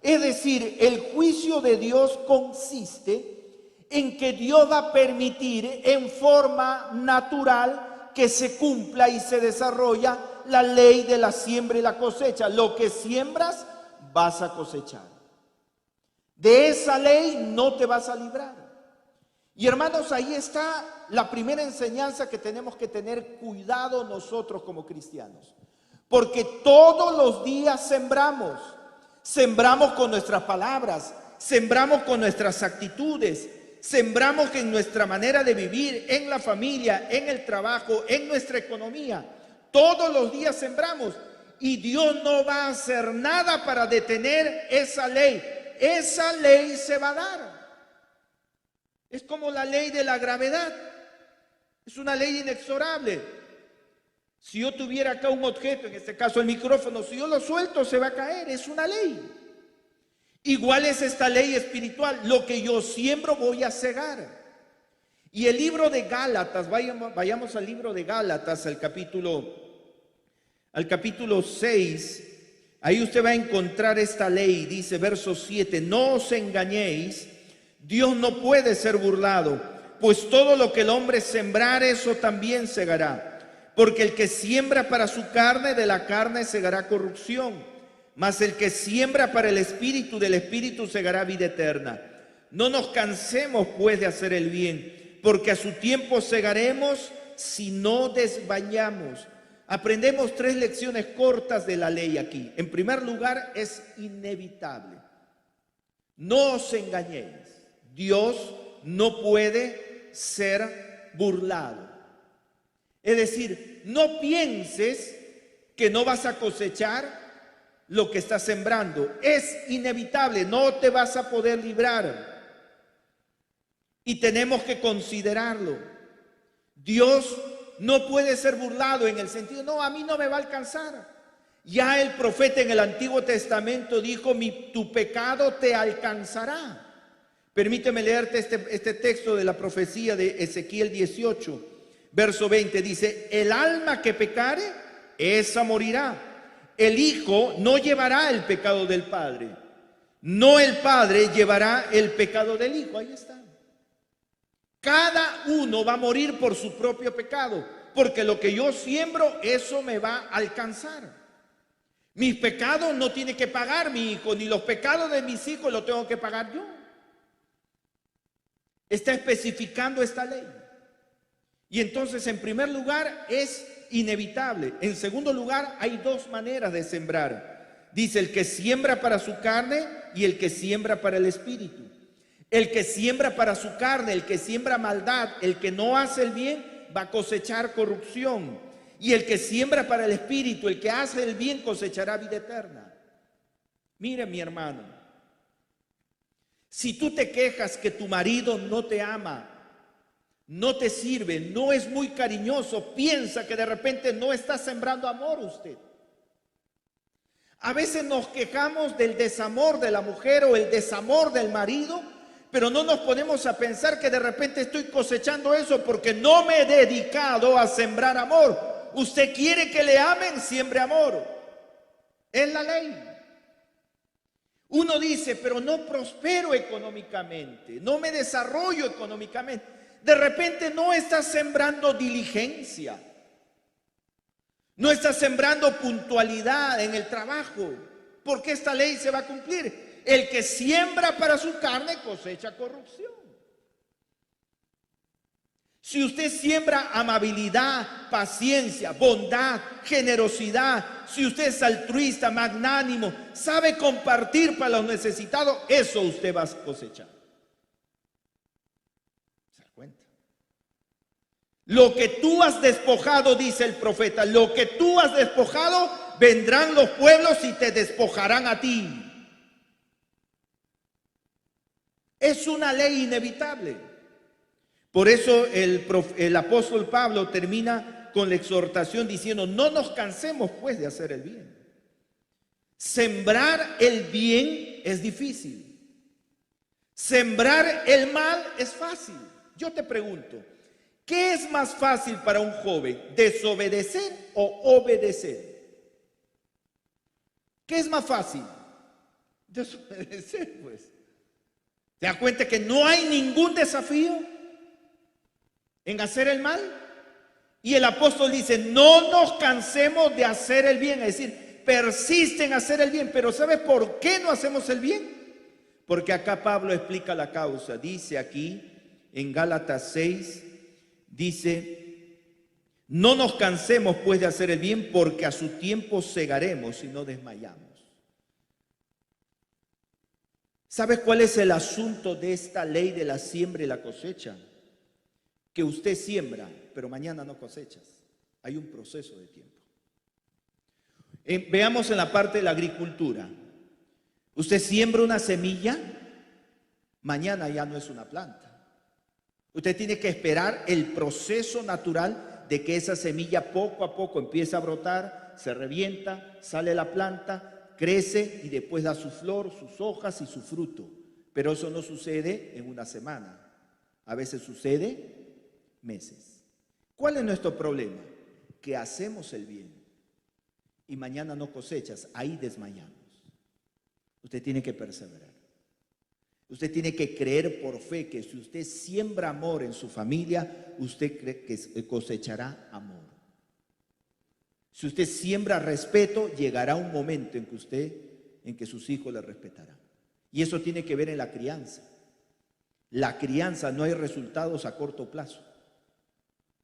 Speaker 10: Es decir, el juicio de Dios consiste en que Dios va a permitir en forma natural que se cumpla y se desarrolla la ley de la siembra y la cosecha. Lo que siembras, vas a cosechar. De esa ley no te vas a librar. Y hermanos, ahí está la primera enseñanza que tenemos que tener cuidado nosotros como cristianos. Porque todos los días sembramos. Sembramos con nuestras palabras, sembramos con nuestras actitudes, sembramos en nuestra manera de vivir, en la familia, en el trabajo, en nuestra economía. Todos los días sembramos y Dios no va a hacer nada para detener esa ley. Esa ley se va a dar. Es como la ley de la gravedad. Es una ley inexorable. Si yo tuviera acá un objeto, en este caso el micrófono, si yo lo suelto se va a caer. Es una ley. Igual es esta ley espiritual. Lo que yo siembro voy a cegar. Y el libro de Gálatas, vayamos al libro de Gálatas, al capítulo 6. Ahí usted va a encontrar esta ley. Dice verso 7, no os engañéis. Dios no puede ser burlado, pues todo lo que el hombre sembrar, eso también segará. Porque el que siembra para su carne, de la carne segará corrupción. Mas el que siembra para el Espíritu, del Espíritu segará vida eterna. No nos cansemos pues de hacer el bien, porque a su tiempo segaremos si no desmayamos. Aprendemos 3 lecciones cortas de la ley aquí. En primer lugar, es inevitable. No os engañéis. Dios no puede ser burlado. Es decir, no pienses que no vas a cosechar, lo que estás sembrando. Es inevitable, no te vas a poder librar. Y tenemos que considerarlo. Dios no puede ser burlado en el sentido, no, a mí no me va a alcanzar. Ya el profeta en el Antiguo Testamento dijo, tu pecado te alcanzará. Permíteme leerte este texto de la profecía de Ezequiel 18, verso 20. Dice, el alma que pecare, esa morirá. El hijo no llevará el pecado del padre. No el padre llevará el pecado del hijo. Ahí está. Cada uno va a morir por su propio pecado, porque lo que yo siembro, eso me va a alcanzar. Mis pecados no tiene que pagar mi hijo, ni los pecados de mis hijos los tengo que pagar yo. Está especificando esta ley. Y entonces, en primer lugar, es inevitable. En segundo lugar, hay dos maneras de sembrar. Dice, el que siembra para su carne y el que siembra para el espíritu. El que siembra para su carne, el que siembra maldad, el que no hace el bien, va a cosechar corrupción. Y el que siembra para el espíritu, el que hace el bien, cosechará vida eterna. Mire, mi hermano, si tú te quejas que tu marido no te ama, no te sirve, no es muy cariñoso, piensa que de repente no está sembrando amor usted. A veces nos quejamos del desamor de la mujer o el desamor del marido, pero no nos ponemos a pensar que de repente estoy cosechando eso porque no me he dedicado a sembrar amor. Usted quiere que le amen, siembre amor. Es la ley. Uno dice, pero no prospero económicamente, no me desarrollo económicamente. De repente no estás sembrando diligencia, no estás sembrando puntualidad en el trabajo, porque esta ley se va a cumplir. El que siembra para su carne cosecha corrupción. Si usted siembra amabilidad, paciencia, bondad, generosidad, si usted es altruista, magnánimo, sabe compartir para los necesitados, eso usted va a cosechar. ¿Se da cuenta? Lo que tú has despojado, dice el profeta, lo que tú has despojado, vendrán los pueblos y te despojarán a ti. Es una ley inevitable. Por eso el apóstol Pablo termina con la exhortación diciendo, no nos cansemos pues de hacer el bien. Sembrar el bien es difícil. Sembrar el mal es fácil. Yo te pregunto, ¿qué es más fácil para un joven? ¿Desobedecer o obedecer? ¿Qué es más fácil? Desobedecer, pues. ¿Te das cuenta que no hay ningún desafío en hacer el mal? Y el apóstol dice, no nos cansemos de hacer el bien, es decir, persiste en hacer el bien. Pero ¿sabes por qué no hacemos el bien? Porque acá Pablo explica la causa. Dice aquí en Gálatas 6, dice, no nos cansemos pues de hacer el bien, porque a su tiempo segaremos y no desmayamos. ¿Sabes cuál es el asunto de esta ley de la siembra y la cosecha? Que usted siembra, pero mañana no cosechas. Hay un proceso de tiempo. Veamos en la parte de la agricultura. Usted siembra una semilla, mañana ya no es una planta. Usted tiene que esperar el proceso natural de que esa semilla poco a poco empieza a brotar, se revienta, sale la planta, crece y después da su flor, sus hojas y su fruto. Pero eso no sucede en una semana. A veces sucede meses. ¿Cuál es nuestro problema? Que hacemos el bien y mañana no cosechas, ahí desmayamos. Usted tiene que perseverar. Usted tiene que creer por fe que si usted siembra amor en su familia, usted cree que cosechará amor. Si usted siembra respeto, llegará un momento en que sus hijos le respetarán. Y eso tiene que ver en la crianza. La crianza no hay resultados a corto plazo,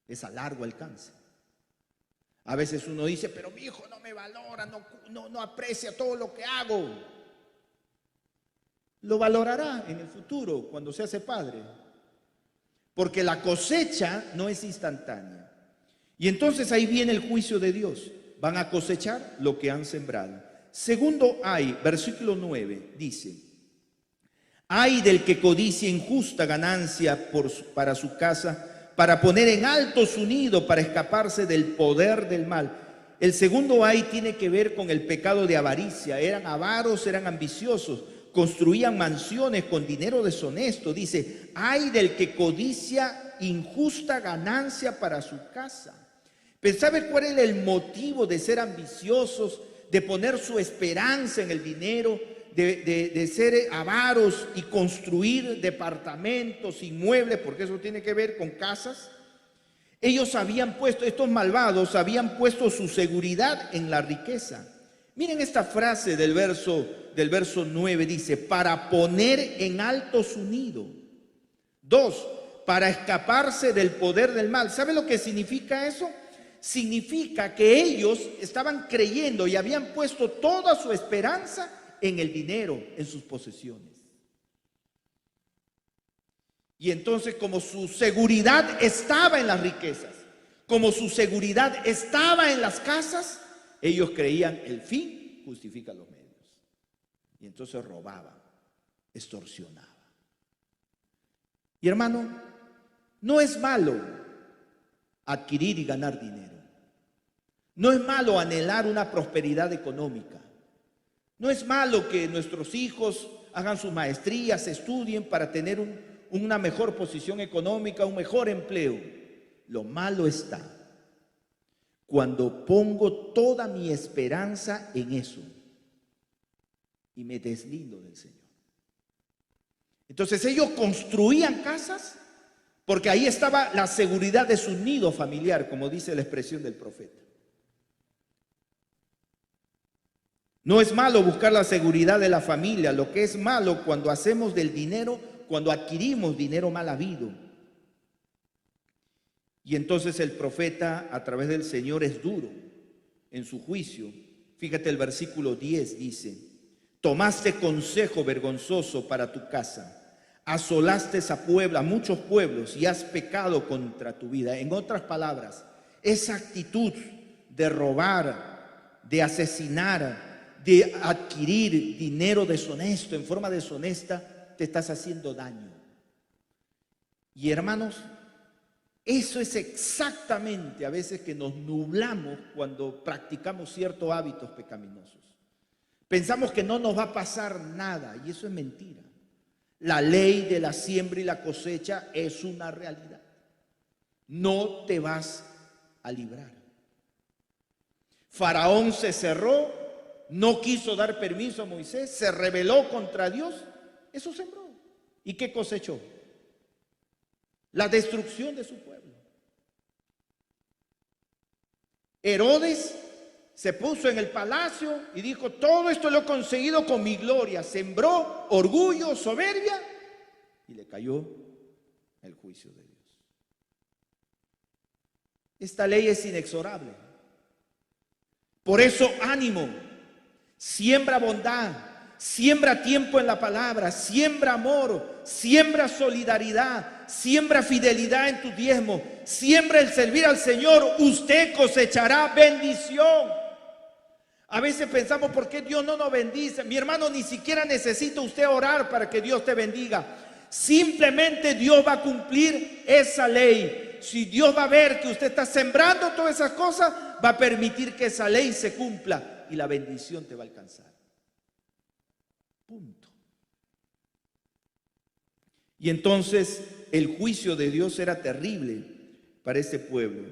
Speaker 10: es a largo alcance. A veces uno dice, pero mi hijo no me valora, no aprecia todo lo que hago. Lo valorará en el futuro cuando se hace padre, porque la cosecha no es instantánea. Y entonces ahí viene el juicio de Dios. Van a cosechar lo que han sembrado. Segundo ay, versículo 9, dice: ay del que codicia injusta ganancia para su casa, para poner en alto su nido, para escaparse del poder del mal. El segundo ay tiene que ver con el pecado de avaricia. Eran avaros, eran ambiciosos, construían mansiones con dinero deshonesto. Dice: ay del que codicia injusta ganancia para su casa. Pero ¿sabe cuál es el motivo de ser ambiciosos, de poner su esperanza en el dinero, de ser avaros y construir departamentos, inmuebles, porque eso tiene que ver con casas? Ellos habían puesto, estos malvados habían puesto su seguridad en la riqueza. Miren esta frase del verso 9, dice: para poner en alto su nido. 2, para escaparse del poder del mal. ¿Sabe lo que significa eso? Significa que ellos estaban creyendo y habían puesto toda su esperanza en el dinero, en sus posesiones. Y entonces, como su seguridad estaba en las riquezas, como su seguridad estaba en las casas, ellos creían el fin justifica los medios. Y entonces robaban, extorsionaban. Y hermano, no es malo adquirir y ganar dinero. No es malo anhelar una prosperidad económica. No es malo que nuestros hijos hagan sus maestrías, estudien para tener una mejor posición económica, un mejor empleo. Lo malo está cuando pongo toda mi esperanza en eso y me deslindo del Señor. Entonces ellos construían casas porque ahí estaba la seguridad de su nido familiar, como dice la expresión del profeta. No es malo buscar la seguridad de la familia. Lo que es malo cuando hacemos del dinero, cuando adquirimos dinero mal habido. Y entonces el profeta a través del Señor es duro en su juicio. Fíjate el versículo 10 dice: tomaste consejo vergonzoso para tu casa, asolaste a muchos pueblos y has pecado contra tu vida. En otras palabras, esa actitud de robar, de asesinar, de adquirir dinero deshonesto, en forma deshonesta, te estás haciendo daño. Y hermanos, eso es exactamente a veces que nos nublamos cuando practicamos ciertos hábitos pecaminosos. Pensamos que no nos va a pasar nada, y eso es mentira. La ley de la siembra y la cosecha es una realidad. No te vas a librar. Faraón se cerró, no quiso dar permiso a Moisés, se rebeló contra Dios. Eso sembró. ¿Y qué cosechó? La destrucción de su pueblo. Herodes se puso en el palacio y dijo: todo esto lo he conseguido con mi gloria. Sembró orgullo, soberbia, y le cayó el juicio de Dios. Esta ley es inexorable. Por eso, ánimo. Siembra bondad, siembra tiempo en la palabra, siembra amor, siembra solidaridad, siembra fidelidad en tu diezmo, siembra el servir al Señor. Usted cosechará bendición. A veces pensamos: ¿por qué Dios no nos bendice? Mi hermano, ni siquiera necesita usted orar para que Dios te bendiga. Simplemente Dios va a cumplir esa ley. Si Dios va a ver que usted está sembrando todas esas cosas, va a permitir que esa ley se cumpla. Y la bendición te va a alcanzar. Punto. Y entonces el juicio de Dios era terrible para ese pueblo.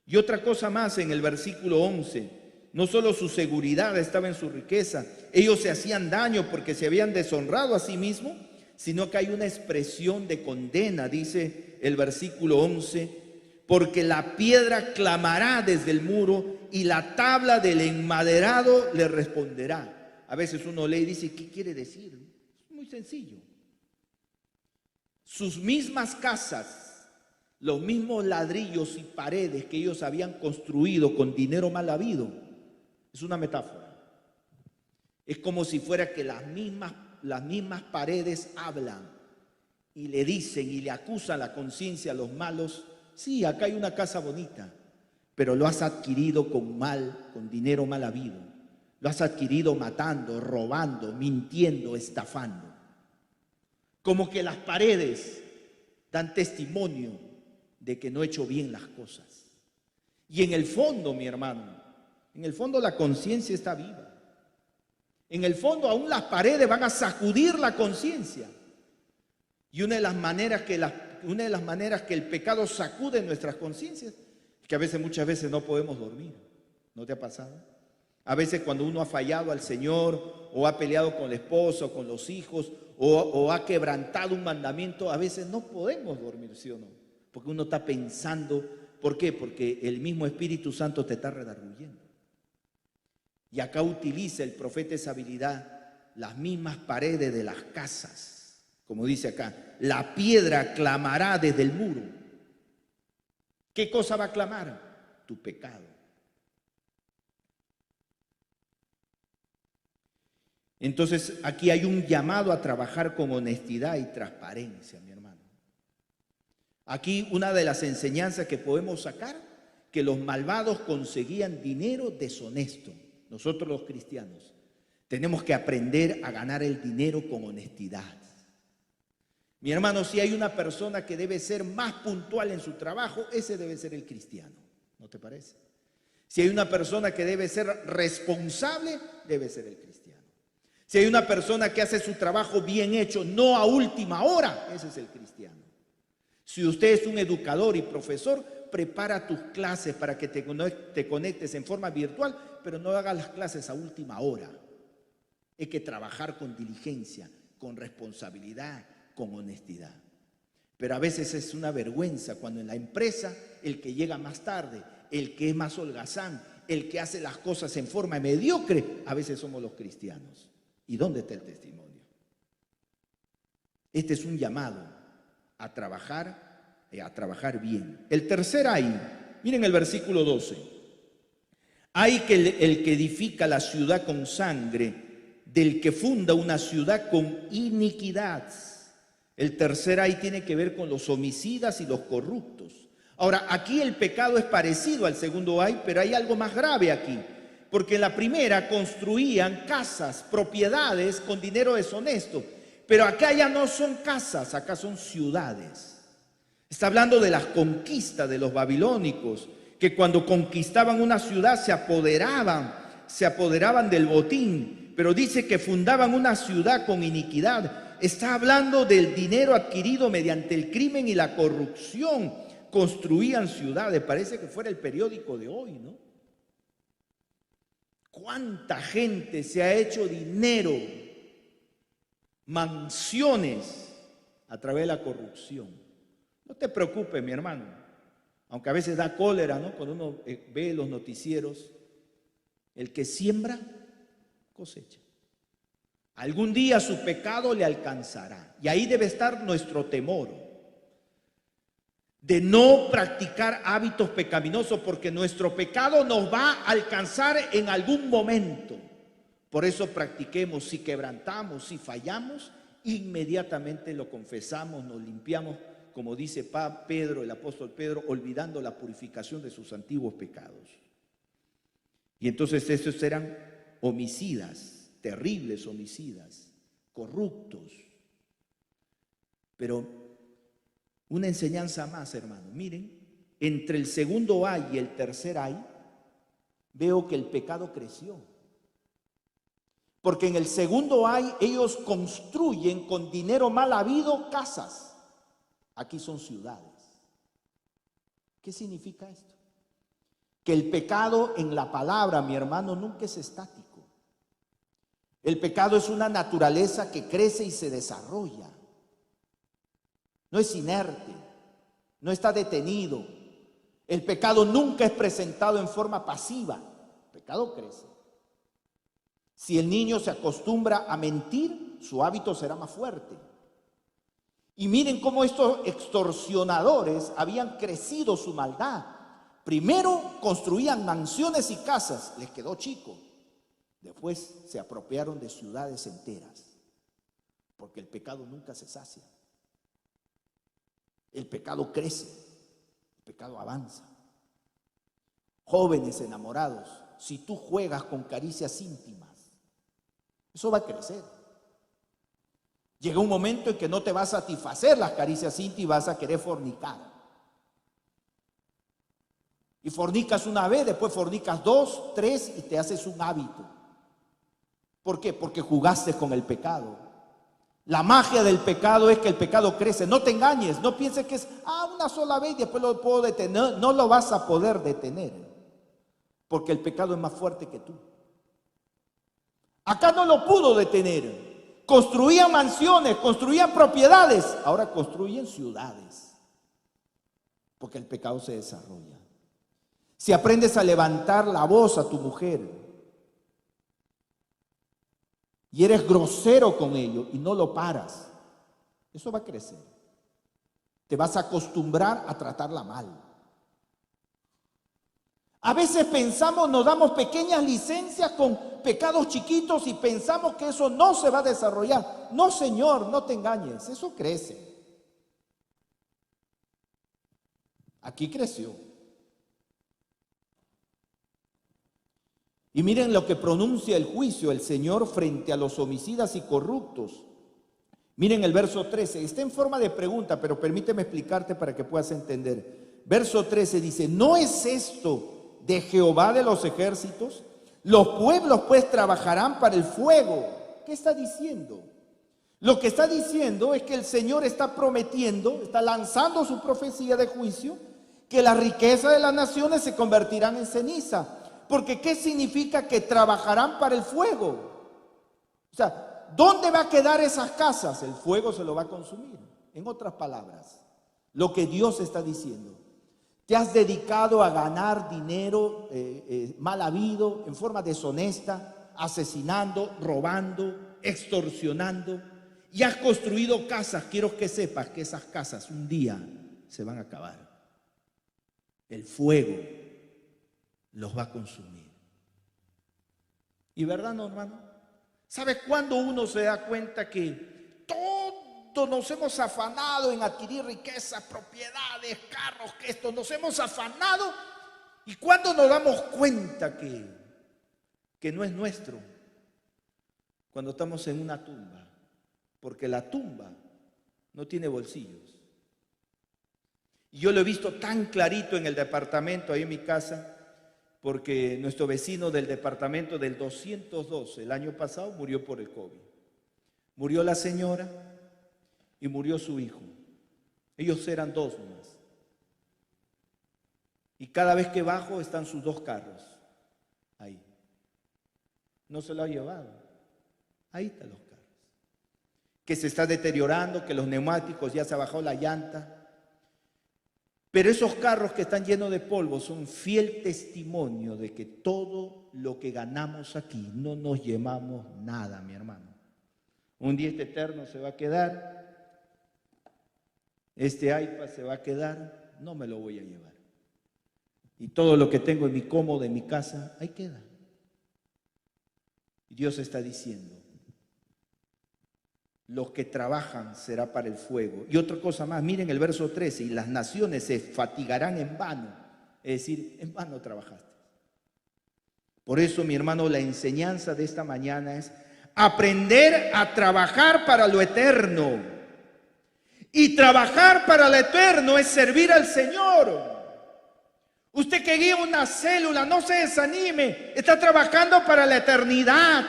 Speaker 10: Y otra cosa más en el versículo 11. No solo su seguridad estaba en su riqueza, ellos se hacían daño porque se habían deshonrado a sí mismos, sino que hay una expresión de condena, dice el versículo 11. Porque la piedra clamará desde el muro y la tabla del enmaderado le responderá. A veces uno lee y dice: ¿qué quiere decir? Es muy sencillo. Sus mismas casas, los mismos ladrillos y paredes que ellos habían construido con dinero mal habido, es una metáfora. Es como si fuera que las mismas paredes hablan y le dicen y le acusan la conciencia a los malos: sí, acá hay una casa bonita, pero lo has adquirido con dinero mal habido. Lo has adquirido matando, robando, mintiendo, estafando. Como que las paredes dan testimonio de que no he hecho bien las cosas. Y en el fondo, mi hermano, en el fondo la conciencia está viva. En el fondo aún las paredes van a sacudir la conciencia. Y una de las maneras que el pecado sacude nuestras conciencias es que muchas veces no podemos dormir. ¿No te ha pasado? A veces cuando uno ha fallado al Señor o ha peleado con la esposa o con los hijos o ha quebrantado un mandamiento, a veces no podemos dormir, ¿sí o no? Porque uno está pensando, ¿por qué? Porque el mismo Espíritu Santo te está redarguyendo. Y acá utiliza el profeta esa habilidad, las mismas paredes de las casas. Como dice acá, la piedra clamará desde el muro. ¿Qué cosa va a clamar? Tu pecado. Entonces aquí hay un llamado a trabajar con honestidad y transparencia, mi hermano. Aquí una de las enseñanzas que podemos sacar, que los malvados conseguían dinero deshonesto. Nosotros los cristianos tenemos que aprender a ganar el dinero con honestidad. Mi hermano, si hay una persona que debe ser más puntual en su trabajo, ese debe ser el cristiano, ¿no te parece? Si hay una persona que debe ser responsable, debe ser el cristiano. Si hay una persona que hace su trabajo bien hecho, no a última hora, ese es el cristiano. Si usted es un educador y profesor, prepara tus clases para que te conectes en forma virtual, pero no hagas las clases a última hora. Hay que trabajar con diligencia, con responsabilidad, con honestidad. Pero a veces es una vergüenza cuando en la empresa el que llega más tarde, el que es más holgazán, el que hace las cosas en forma mediocre, a veces somos los cristianos. ¿Y dónde está el testimonio? Este es un llamado a trabajar bien. El tercer ay, miren el versículo 12. Hay que el que edifica la ciudad con sangre, del que funda una ciudad con iniquidad. El tercer ay tiene que ver con los homicidas y los corruptos. Ahora, aquí el pecado es parecido al segundo ay, pero hay algo más grave aquí. Porque en la primera construían casas, propiedades con dinero deshonesto. Pero acá ya no son casas, acá son ciudades. Está hablando de las conquistas de los babilónicos, que cuando conquistaban una ciudad se apoderaban del botín. Pero dice que fundaban una ciudad con iniquidad. Está hablando del dinero adquirido mediante el crimen y la corrupción. Construían ciudades, parece que fuera el periódico de hoy, ¿no? ¿Cuánta gente se ha hecho dinero, mansiones a través de la corrupción? No te preocupes, mi hermano, aunque a veces da cólera, ¿no? Cuando uno ve los noticieros, el que siembra, cosecha. Algún día su pecado le alcanzará. Y ahí debe estar nuestro temor de no practicar hábitos pecaminosos, porque nuestro pecado nos va a alcanzar en algún momento. Por eso practiquemos, si quebrantamos, si fallamos, inmediatamente lo confesamos, nos limpiamos, como dice Pedro, el apóstol Pedro, olvidando la purificación de sus antiguos pecados. Y entonces estos eran homicidas, terribles homicidas, corruptos. Pero una enseñanza más, hermano. Miren, entre el segundo ay y el tercer ay, veo que el pecado creció. Porque en el segundo ay, ellos construyen con dinero mal habido casas. Aquí son ciudades. ¿Qué significa esto? Que el pecado en la palabra, mi hermano, nunca es estático. El pecado es una naturaleza que crece y se desarrolla. No es inerte, no está detenido. El pecado nunca es presentado en forma pasiva. El pecado crece. Si el niño se acostumbra a mentir, su hábito será más fuerte. Y miren cómo estos extorsionadores habían crecido su maldad. Primero construían mansiones y casas, les quedó chico. Después se apropiaron de ciudades enteras, porque el pecado nunca se sacia. El pecado crece, el pecado avanza. Jóvenes enamorados, si tú juegas con caricias íntimas. Eso va a crecer. Llega un momento en que no te va a satisfacer las caricias íntimas y vas a querer fornicar. Y fornicas una vez, después fornicas 2, 3 y te haces un hábito. ¿Por qué? Porque jugaste con el pecado. La magia del pecado es que el pecado crece. No te engañes, no pienses que es una sola vez y después lo puedo detener. No lo vas a poder detener, porque el pecado es más fuerte que tú. Acá no lo pudo detener. Construían mansiones, construían propiedades, ahora construyen ciudades, porque el pecado se desarrolla. Si aprendes a levantar la voz a tu mujer y eres grosero con ello y no lo paras, eso va a crecer. Te vas a acostumbrar a tratarla mal. A veces pensamos, nos damos pequeñas licencias con pecados chiquitos y pensamos que eso no se va a desarrollar. No, Señor, no te engañes, eso crece. Aquí creció. Y miren lo que pronuncia el juicio el Señor frente a los homicidas y corruptos. Miren el verso 13, está en forma de pregunta, pero permíteme explicarte para que puedas entender. Verso 13 dice, ¿no es esto de Jehová de los ejércitos? Los pueblos pues trabajarán para el fuego. ¿Qué está diciendo? Lo que está diciendo es que el Señor está prometiendo, está lanzando su profecía de juicio, que la riqueza de las naciones se convertirán en ceniza. Porque ¿qué significa que trabajarán para el fuego? O sea, ¿dónde va a quedar esas casas? El fuego se lo va a consumir. En otras palabras, lo que Dios está diciendo. Te has dedicado a ganar dinero mal habido, en forma deshonesta, asesinando, robando, extorsionando, y has construido casas. Quiero que sepas que esas casas un día se van a acabar. El fuego los va a consumir. ¿Y verdad, no, hermano? ¿Sabes cuándo uno se da cuenta que todos nos hemos afanado en adquirir riquezas, propiedades, carros, que esto nos hemos afanado? ¿Y cuándo nos damos cuenta que no es nuestro? Cuando estamos en una tumba, porque la tumba no tiene bolsillos. Y yo lo he visto tan clarito en el departamento, ahí en mi casa, porque nuestro vecino del departamento del 212 el año pasado murió por el COVID. Murió la señora y murió su hijo. Ellos eran 2 nomás. Y cada vez que bajo están sus 2 carros ahí. No se lo ha llevado. Ahí están los carros. Que se está deteriorando, que los neumáticos ya se ha bajado la llanta. Pero esos carros que están llenos de polvo son fiel testimonio de que todo lo que ganamos aquí no nos llevamos nada, mi hermano. Un día este Eterno se va a quedar, este iPad se va a quedar, no me lo voy a llevar. Y todo lo que tengo en mi cómodo, en mi casa, ahí queda. Y Dios está diciendo, los que trabajan será para el fuego. Y otra cosa más, miren el verso 13, y las naciones se fatigarán en vano. Es decir, en vano trabajaste. Por eso, mi hermano, la enseñanza de esta mañana es aprender a trabajar para lo eterno. Y trabajar para lo eterno es servir al Señor. Usted que guía una célula, no se desanime, está trabajando para la eternidad.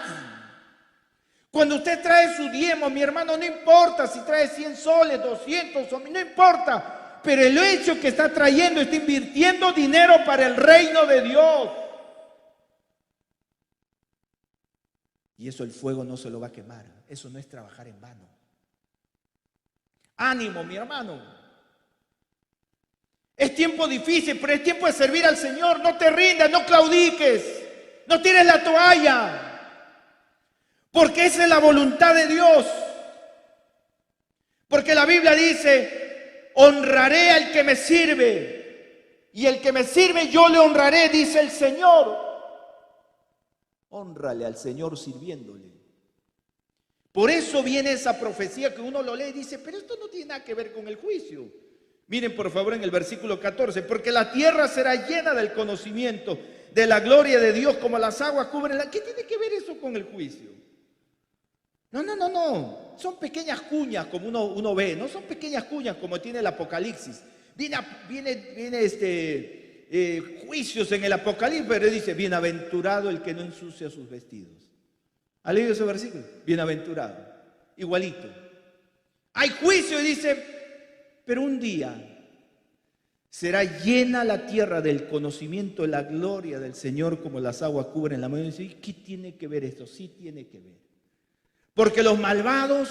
Speaker 10: Cuando usted trae su diezmo, mi hermano, no importa si trae 100 soles, 200, no importa. Pero el hecho que está trayendo, está invirtiendo dinero para el reino de Dios. Y eso el fuego no se lo va a quemar. Eso no es trabajar en vano. Ánimo, mi hermano. Es tiempo difícil, pero es tiempo de servir al Señor. No te rindas, no claudiques, no tires la toalla. Porque esa es la voluntad de Dios. Porque la Biblia dice, honraré al que me sirve. Y el que me sirve yo le honraré, dice el Señor. Hónrale al Señor sirviéndole. Por eso viene esa profecía que uno lo lee y dice, pero esto no tiene nada que ver con el juicio. Miren por favor en el versículo 14, porque la tierra será llena del conocimiento de la gloria de Dios como las aguas cubren la... ¿Qué tiene que ver eso con el juicio? No. Son pequeñas cuñas como uno ve, no son pequeñas cuñas como tiene el Apocalipsis. Viene juicios en el Apocalipsis, pero dice, bienaventurado el que no ensucia sus vestidos. ¿Ha leído ese versículo? Bienaventurado, igualito. Hay juicio y dice, pero un día será llena la tierra del conocimiento de la gloria del Señor como las aguas cubren la mar. Y dice, ¿qué tiene que ver esto? Sí tiene que ver. Porque los malvados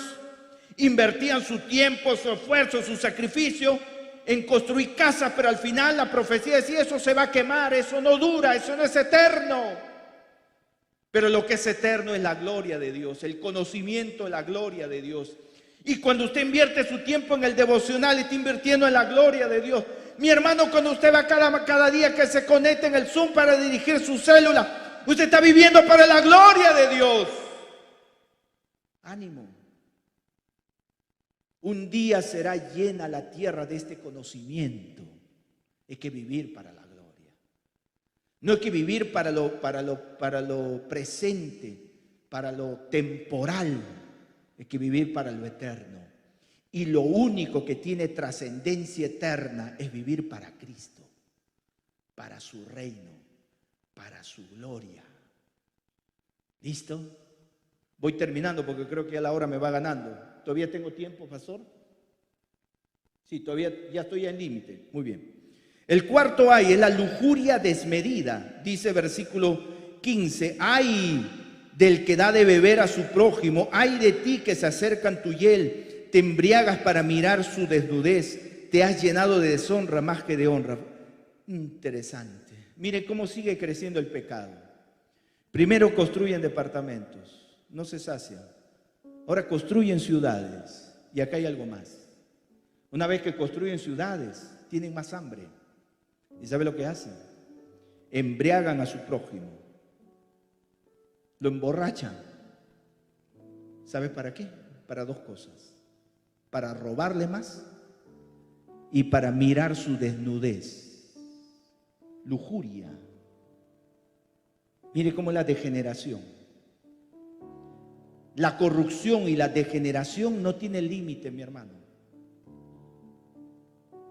Speaker 10: invertían su tiempo, su esfuerzo, su sacrificio en construir casas, pero al final la profecía decía, eso se va a quemar, eso no dura, eso no es eterno. Pero lo que es eterno es la gloria de Dios, el conocimiento de la gloria de Dios. Y cuando usted invierte su tiempo en el devocional, está invirtiendo en la gloria de Dios. Mi hermano, cuando usted va cada día que se conecta en el Zoom para dirigir su célula, usted está viviendo para la gloria de Dios. Ánimo. Un día será llena la tierra de este conocimiento. Hay que vivir para la gloria. No hay que vivir para lo presente, para lo temporal. Hay que vivir para lo eterno. Y lo único que tiene trascendencia eterna es vivir para Cristo, para su reino, para su gloria. ¿Listo? Voy terminando porque creo que ya la hora me va ganando. ¿Todavía tengo tiempo, pastor? Sí, todavía ya estoy en límite. Muy bien. El cuarto ay es la lujuria desmedida. Dice versículo 15, ay del que da de beber a su prójimo, ay de ti que se acercan tu hiel, te embriagas para mirar su desnudez, te has llenado de deshonra más que de honra. Interesante. Mire cómo sigue creciendo el pecado. Primero construyen departamentos. No se sacian. Ahora construyen ciudades. Y acá hay algo más. Una vez que construyen ciudades, tienen más hambre. ¿Y sabe lo que hacen? Embriagan a su prójimo. Lo emborrachan. ¿Sabe para qué? Para dos cosas. Para robarle más y para mirar su desnudez. Lujuria. Mire cómo es la degeneración. La corrupción y la degeneración no tiene límite, mi hermano.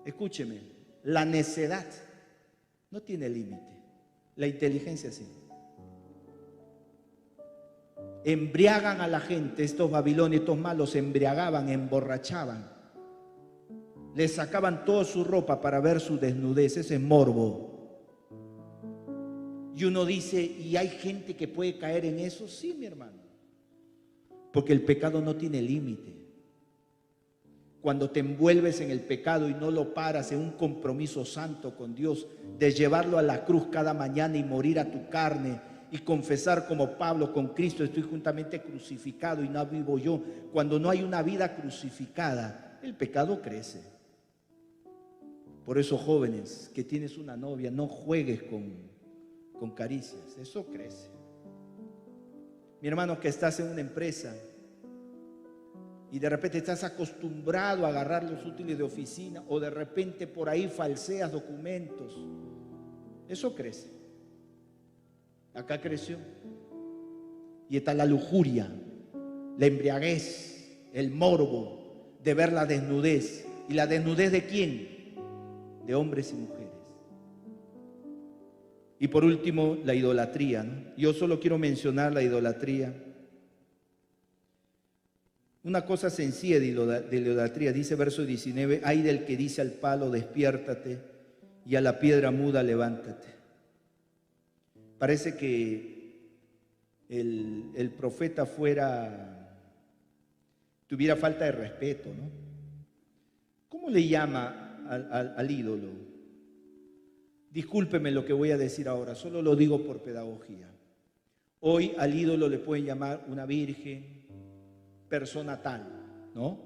Speaker 10: Escúcheme, la necedad no tiene límite. La inteligencia sí. Embriagan a la gente, estos babilonios, estos malos, embriagaban, emborrachaban. Les sacaban toda su ropa para ver su desnudez, ese es morbo. Y uno dice, ¿y hay gente que puede caer en eso? Sí, mi hermano. Porque el pecado no tiene límite. Cuando te envuelves en el pecado y no lo paras en un compromiso santo con Dios, de llevarlo a la cruz cada mañana y morir a tu carne y confesar como Pablo, con Cristo estoy juntamente crucificado y no vivo yo. Cuando no hay una vida crucificada, el pecado crece. Por eso, jóvenes, que tienes una novia, no juegues con caricias, eso crece. Mi hermano, que estás en una empresa y de repente estás acostumbrado a agarrar los útiles de oficina o de repente por ahí falseas documentos, eso crece. Acá creció. Y está la lujuria, la embriaguez, el morbo de ver la desnudez. ¿Y la desnudez de quién? De hombres y mujeres. Y por último, la idolatría, ¿no? Yo solo quiero mencionar la idolatría. Una cosa sencilla de la idolatría, dice verso 19, ay del que dice al palo, despiértate, y a la piedra muda, levántate. Parece que el profeta tuviera falta de respeto, ¿no? ¿Cómo le llama al ídolo? Discúlpeme lo que voy a decir ahora, solo lo digo por pedagogía. Hoy al ídolo le pueden llamar una virgen, persona tal, ¿no?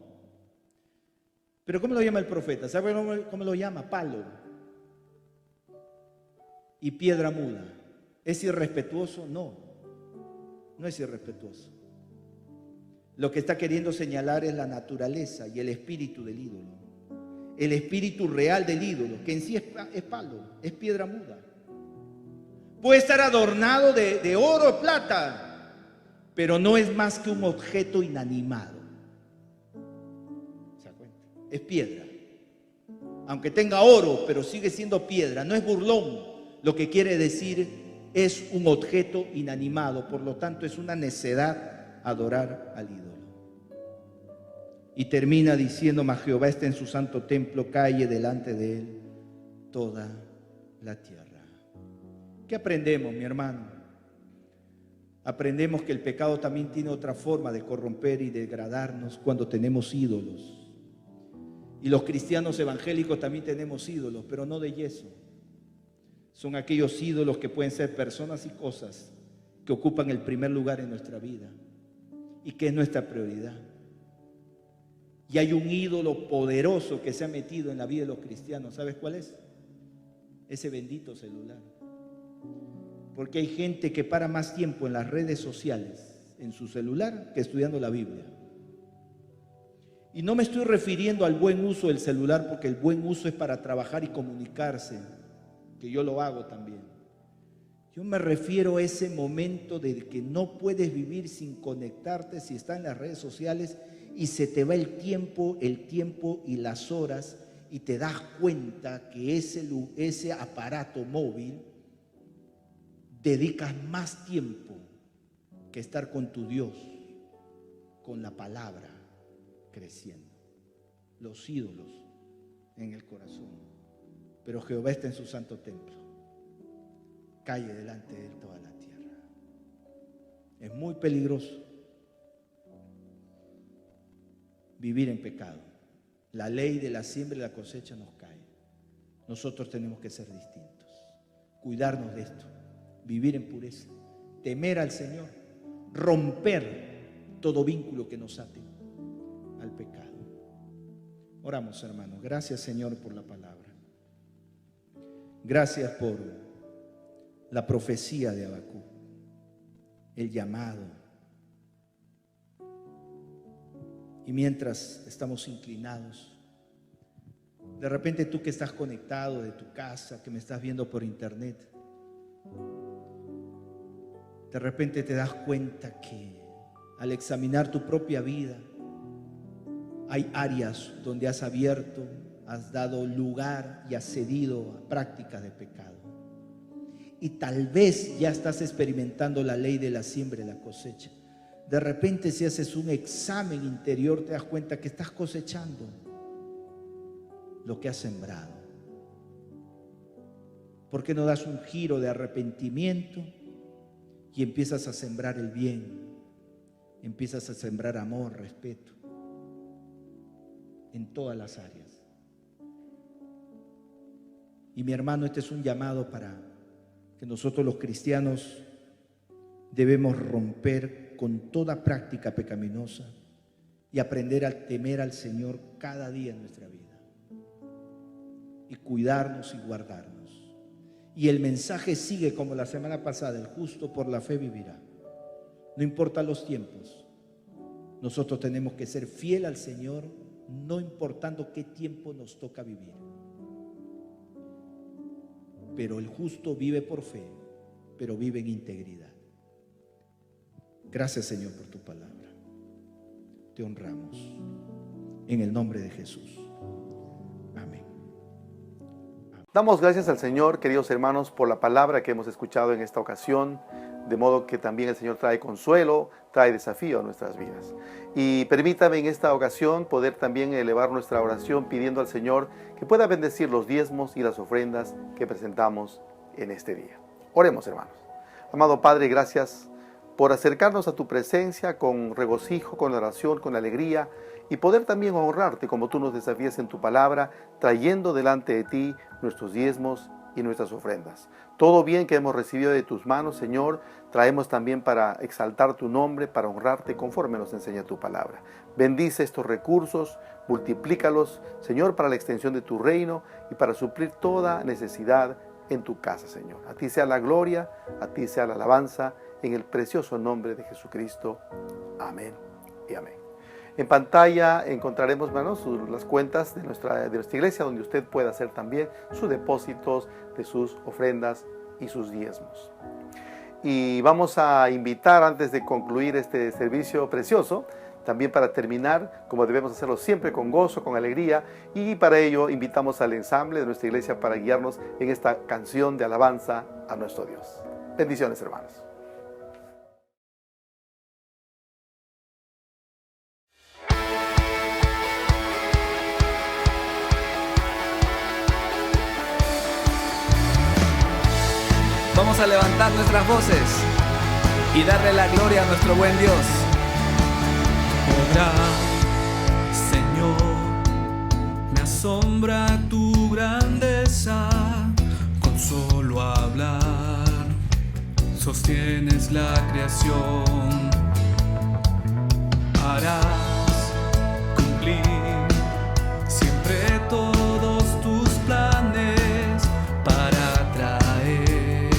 Speaker 10: Pero ¿cómo lo llama el profeta? ¿Sabe cómo lo llama? Palo y piedra muda. ¿Es irrespetuoso? No, no es irrespetuoso. Lo que está queriendo señalar es la naturaleza y el espíritu del ídolo. El espíritu real del ídolo, que en sí es palo, es piedra muda. puede estar adornado de oro o plata, pero no es más que un objeto inanimado. ¿Se da cuenta? Es piedra. Aunque tenga oro, pero sigue siendo piedra, no es burlón. Lo que quiere decir es un objeto inanimado, por lo tanto es una necedad adorar al ídolo. Y termina diciendo: mas Jehová está en su santo templo, calle delante de él toda la tierra. ¿Qué aprendemos, mi hermano? Aprendemos que el pecado también tiene otra forma de corromper y degradarnos cuando tenemos ídolos. Y los cristianos evangélicos también tenemos ídolos, pero no de yeso. Son aquellos ídolos que pueden ser personas y cosas que ocupan el primer lugar en nuestra vida y que es nuestra prioridad. Y hay un ídolo poderoso que se ha metido en la vida de los cristianos. ¿Sabes cuál es? Ese bendito celular. Porque hay gente que para más tiempo en las redes sociales, en su celular, que estudiando la Biblia. Y no me estoy refiriendo al buen uso del celular, porque el buen uso es para trabajar y comunicarse, que yo lo hago también. Yo me refiero a ese momento de que no puedes vivir sin conectarte si estás en las redes sociales y se te va el tiempo y las horas y te das cuenta que ese aparato móvil dedicas más tiempo que estar con tu Dios, con la palabra, creciendo. Los ídolos en el corazón. Pero Jehová está en su santo templo. Calle delante de él toda la tierra. Es muy peligroso vivir en pecado. La ley de la siembra y la cosecha nos cae. Nosotros tenemos que ser distintos. Cuidarnos de esto. Vivir en pureza. Temer al Señor. Romper todo vínculo que nos ate al pecado. Oramos, hermanos. Gracias, Señor, por la palabra. Gracias por la profecía de Habacuc, el llamado. Y mientras estamos inclinados, de repente tú que estás conectado de tu casa, que me estás viendo por internet, de repente te das cuenta que al examinar tu propia vida, hay áreas donde has abierto, has dado lugar y has cedido a prácticas de pecado. Y tal vez ya estás experimentando la ley de la siembra y la cosecha. De repente, si haces un examen interior, te das cuenta que estás cosechando lo que has sembrado. ¿Por qué no das un giro de arrepentimiento y empiezas a sembrar el bien? Empiezas a sembrar amor, respeto en todas las áreas. Y mi hermano, este es un llamado para que nosotros los cristianos debemos romper con toda práctica pecaminosa y aprender a temer al Señor cada día en nuestra vida y cuidarnos y guardarnos. Y el mensaje sigue como la semana pasada: el justo por la fe vivirá. No importa los tiempos, nosotros tenemos que ser fiel al Señor, no importando qué tiempo nos toca vivir. Pero el justo vive por fe, pero vive en integridad. Gracias, Señor, por tu palabra. Te honramos en el nombre de Jesús. Amén.
Speaker 7: Damos gracias al Señor, queridos hermanos, por la palabra que hemos escuchado en esta ocasión, de modo que también el Señor trae consuelo, trae desafío a nuestras vidas. Y permítame en esta ocasión poder también elevar nuestra oración pidiendo al Señor que pueda bendecir los diezmos y las ofrendas que presentamos en este día. Oremos, hermanos. Amado Padre, gracias por acercarnos a tu presencia con regocijo, con oración, con alegría, y poder también honrarte como tú nos desafías en tu palabra, trayendo delante de ti nuestros diezmos y nuestras ofrendas. Todo bien que hemos recibido de tus manos, Señor, traemos también para exaltar tu nombre, para honrarte conforme nos enseña tu palabra. Bendice estos recursos, multiplícalos, Señor, para la extensión de tu reino y para suplir toda necesidad en tu casa, Señor. A ti sea la gloria, a ti sea la alabanza, en el precioso nombre de Jesucristo. Amén y amén. En pantalla encontraremos, hermanos, las cuentas de nuestra iglesia, donde usted puede hacer también sus depósitos de sus ofrendas y sus diezmos. Y vamos a invitar, antes de concluir este servicio precioso, también para terminar, como debemos hacerlo siempre, con gozo, con alegría, y para ello invitamos al ensamble de nuestra iglesia para guiarnos en esta canción de alabanza a nuestro Dios. Bendiciones, hermanos.
Speaker 4: Vamos a levantar nuestras voces y darle la gloria a nuestro buen Dios.
Speaker 3: Obra, Señor, me asombra tu grandeza. Con solo hablar, sostienes la creación. Harás cumplir siempre todos tus planes para traer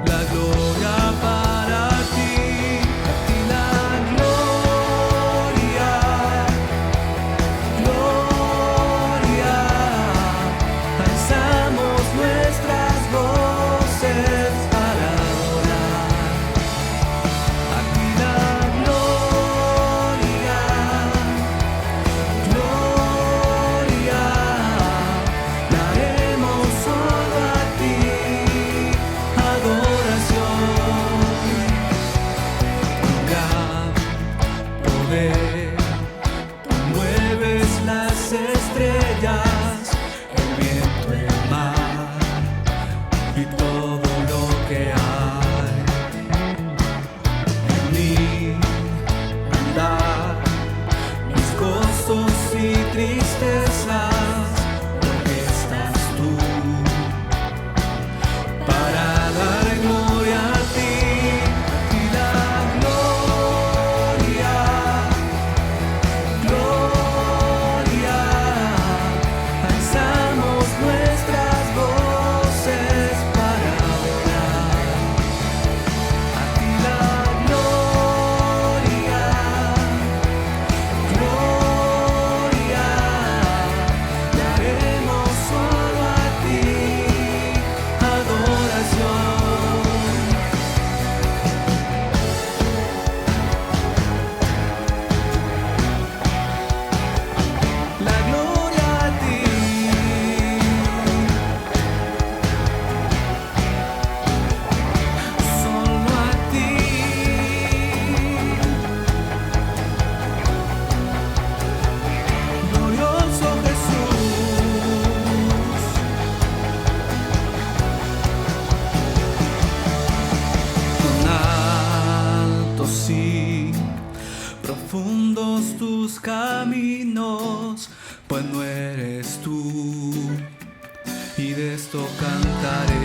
Speaker 3: la gloria para ti, la gloria, gloria. Alzamos nuestras voces para adorar a ti, la gloria, gloria. Daremos solo a ti adoración. Gran poder, mueves las estrellas, el viento, el mar y todo lo que hay. En mí andar mis gozos y tristezas, porque estás tú para dar gloria a ti, y la gloria, gloria. Alzamos nuestras voces para adorar a ti, la gloria, gloria. Daremos solo a ti adoración. La gloria a ti, solo a ti. Glorioso Jesús, con alto sí, profundos tus caminos, pues no eres tú, y de esto cantaré.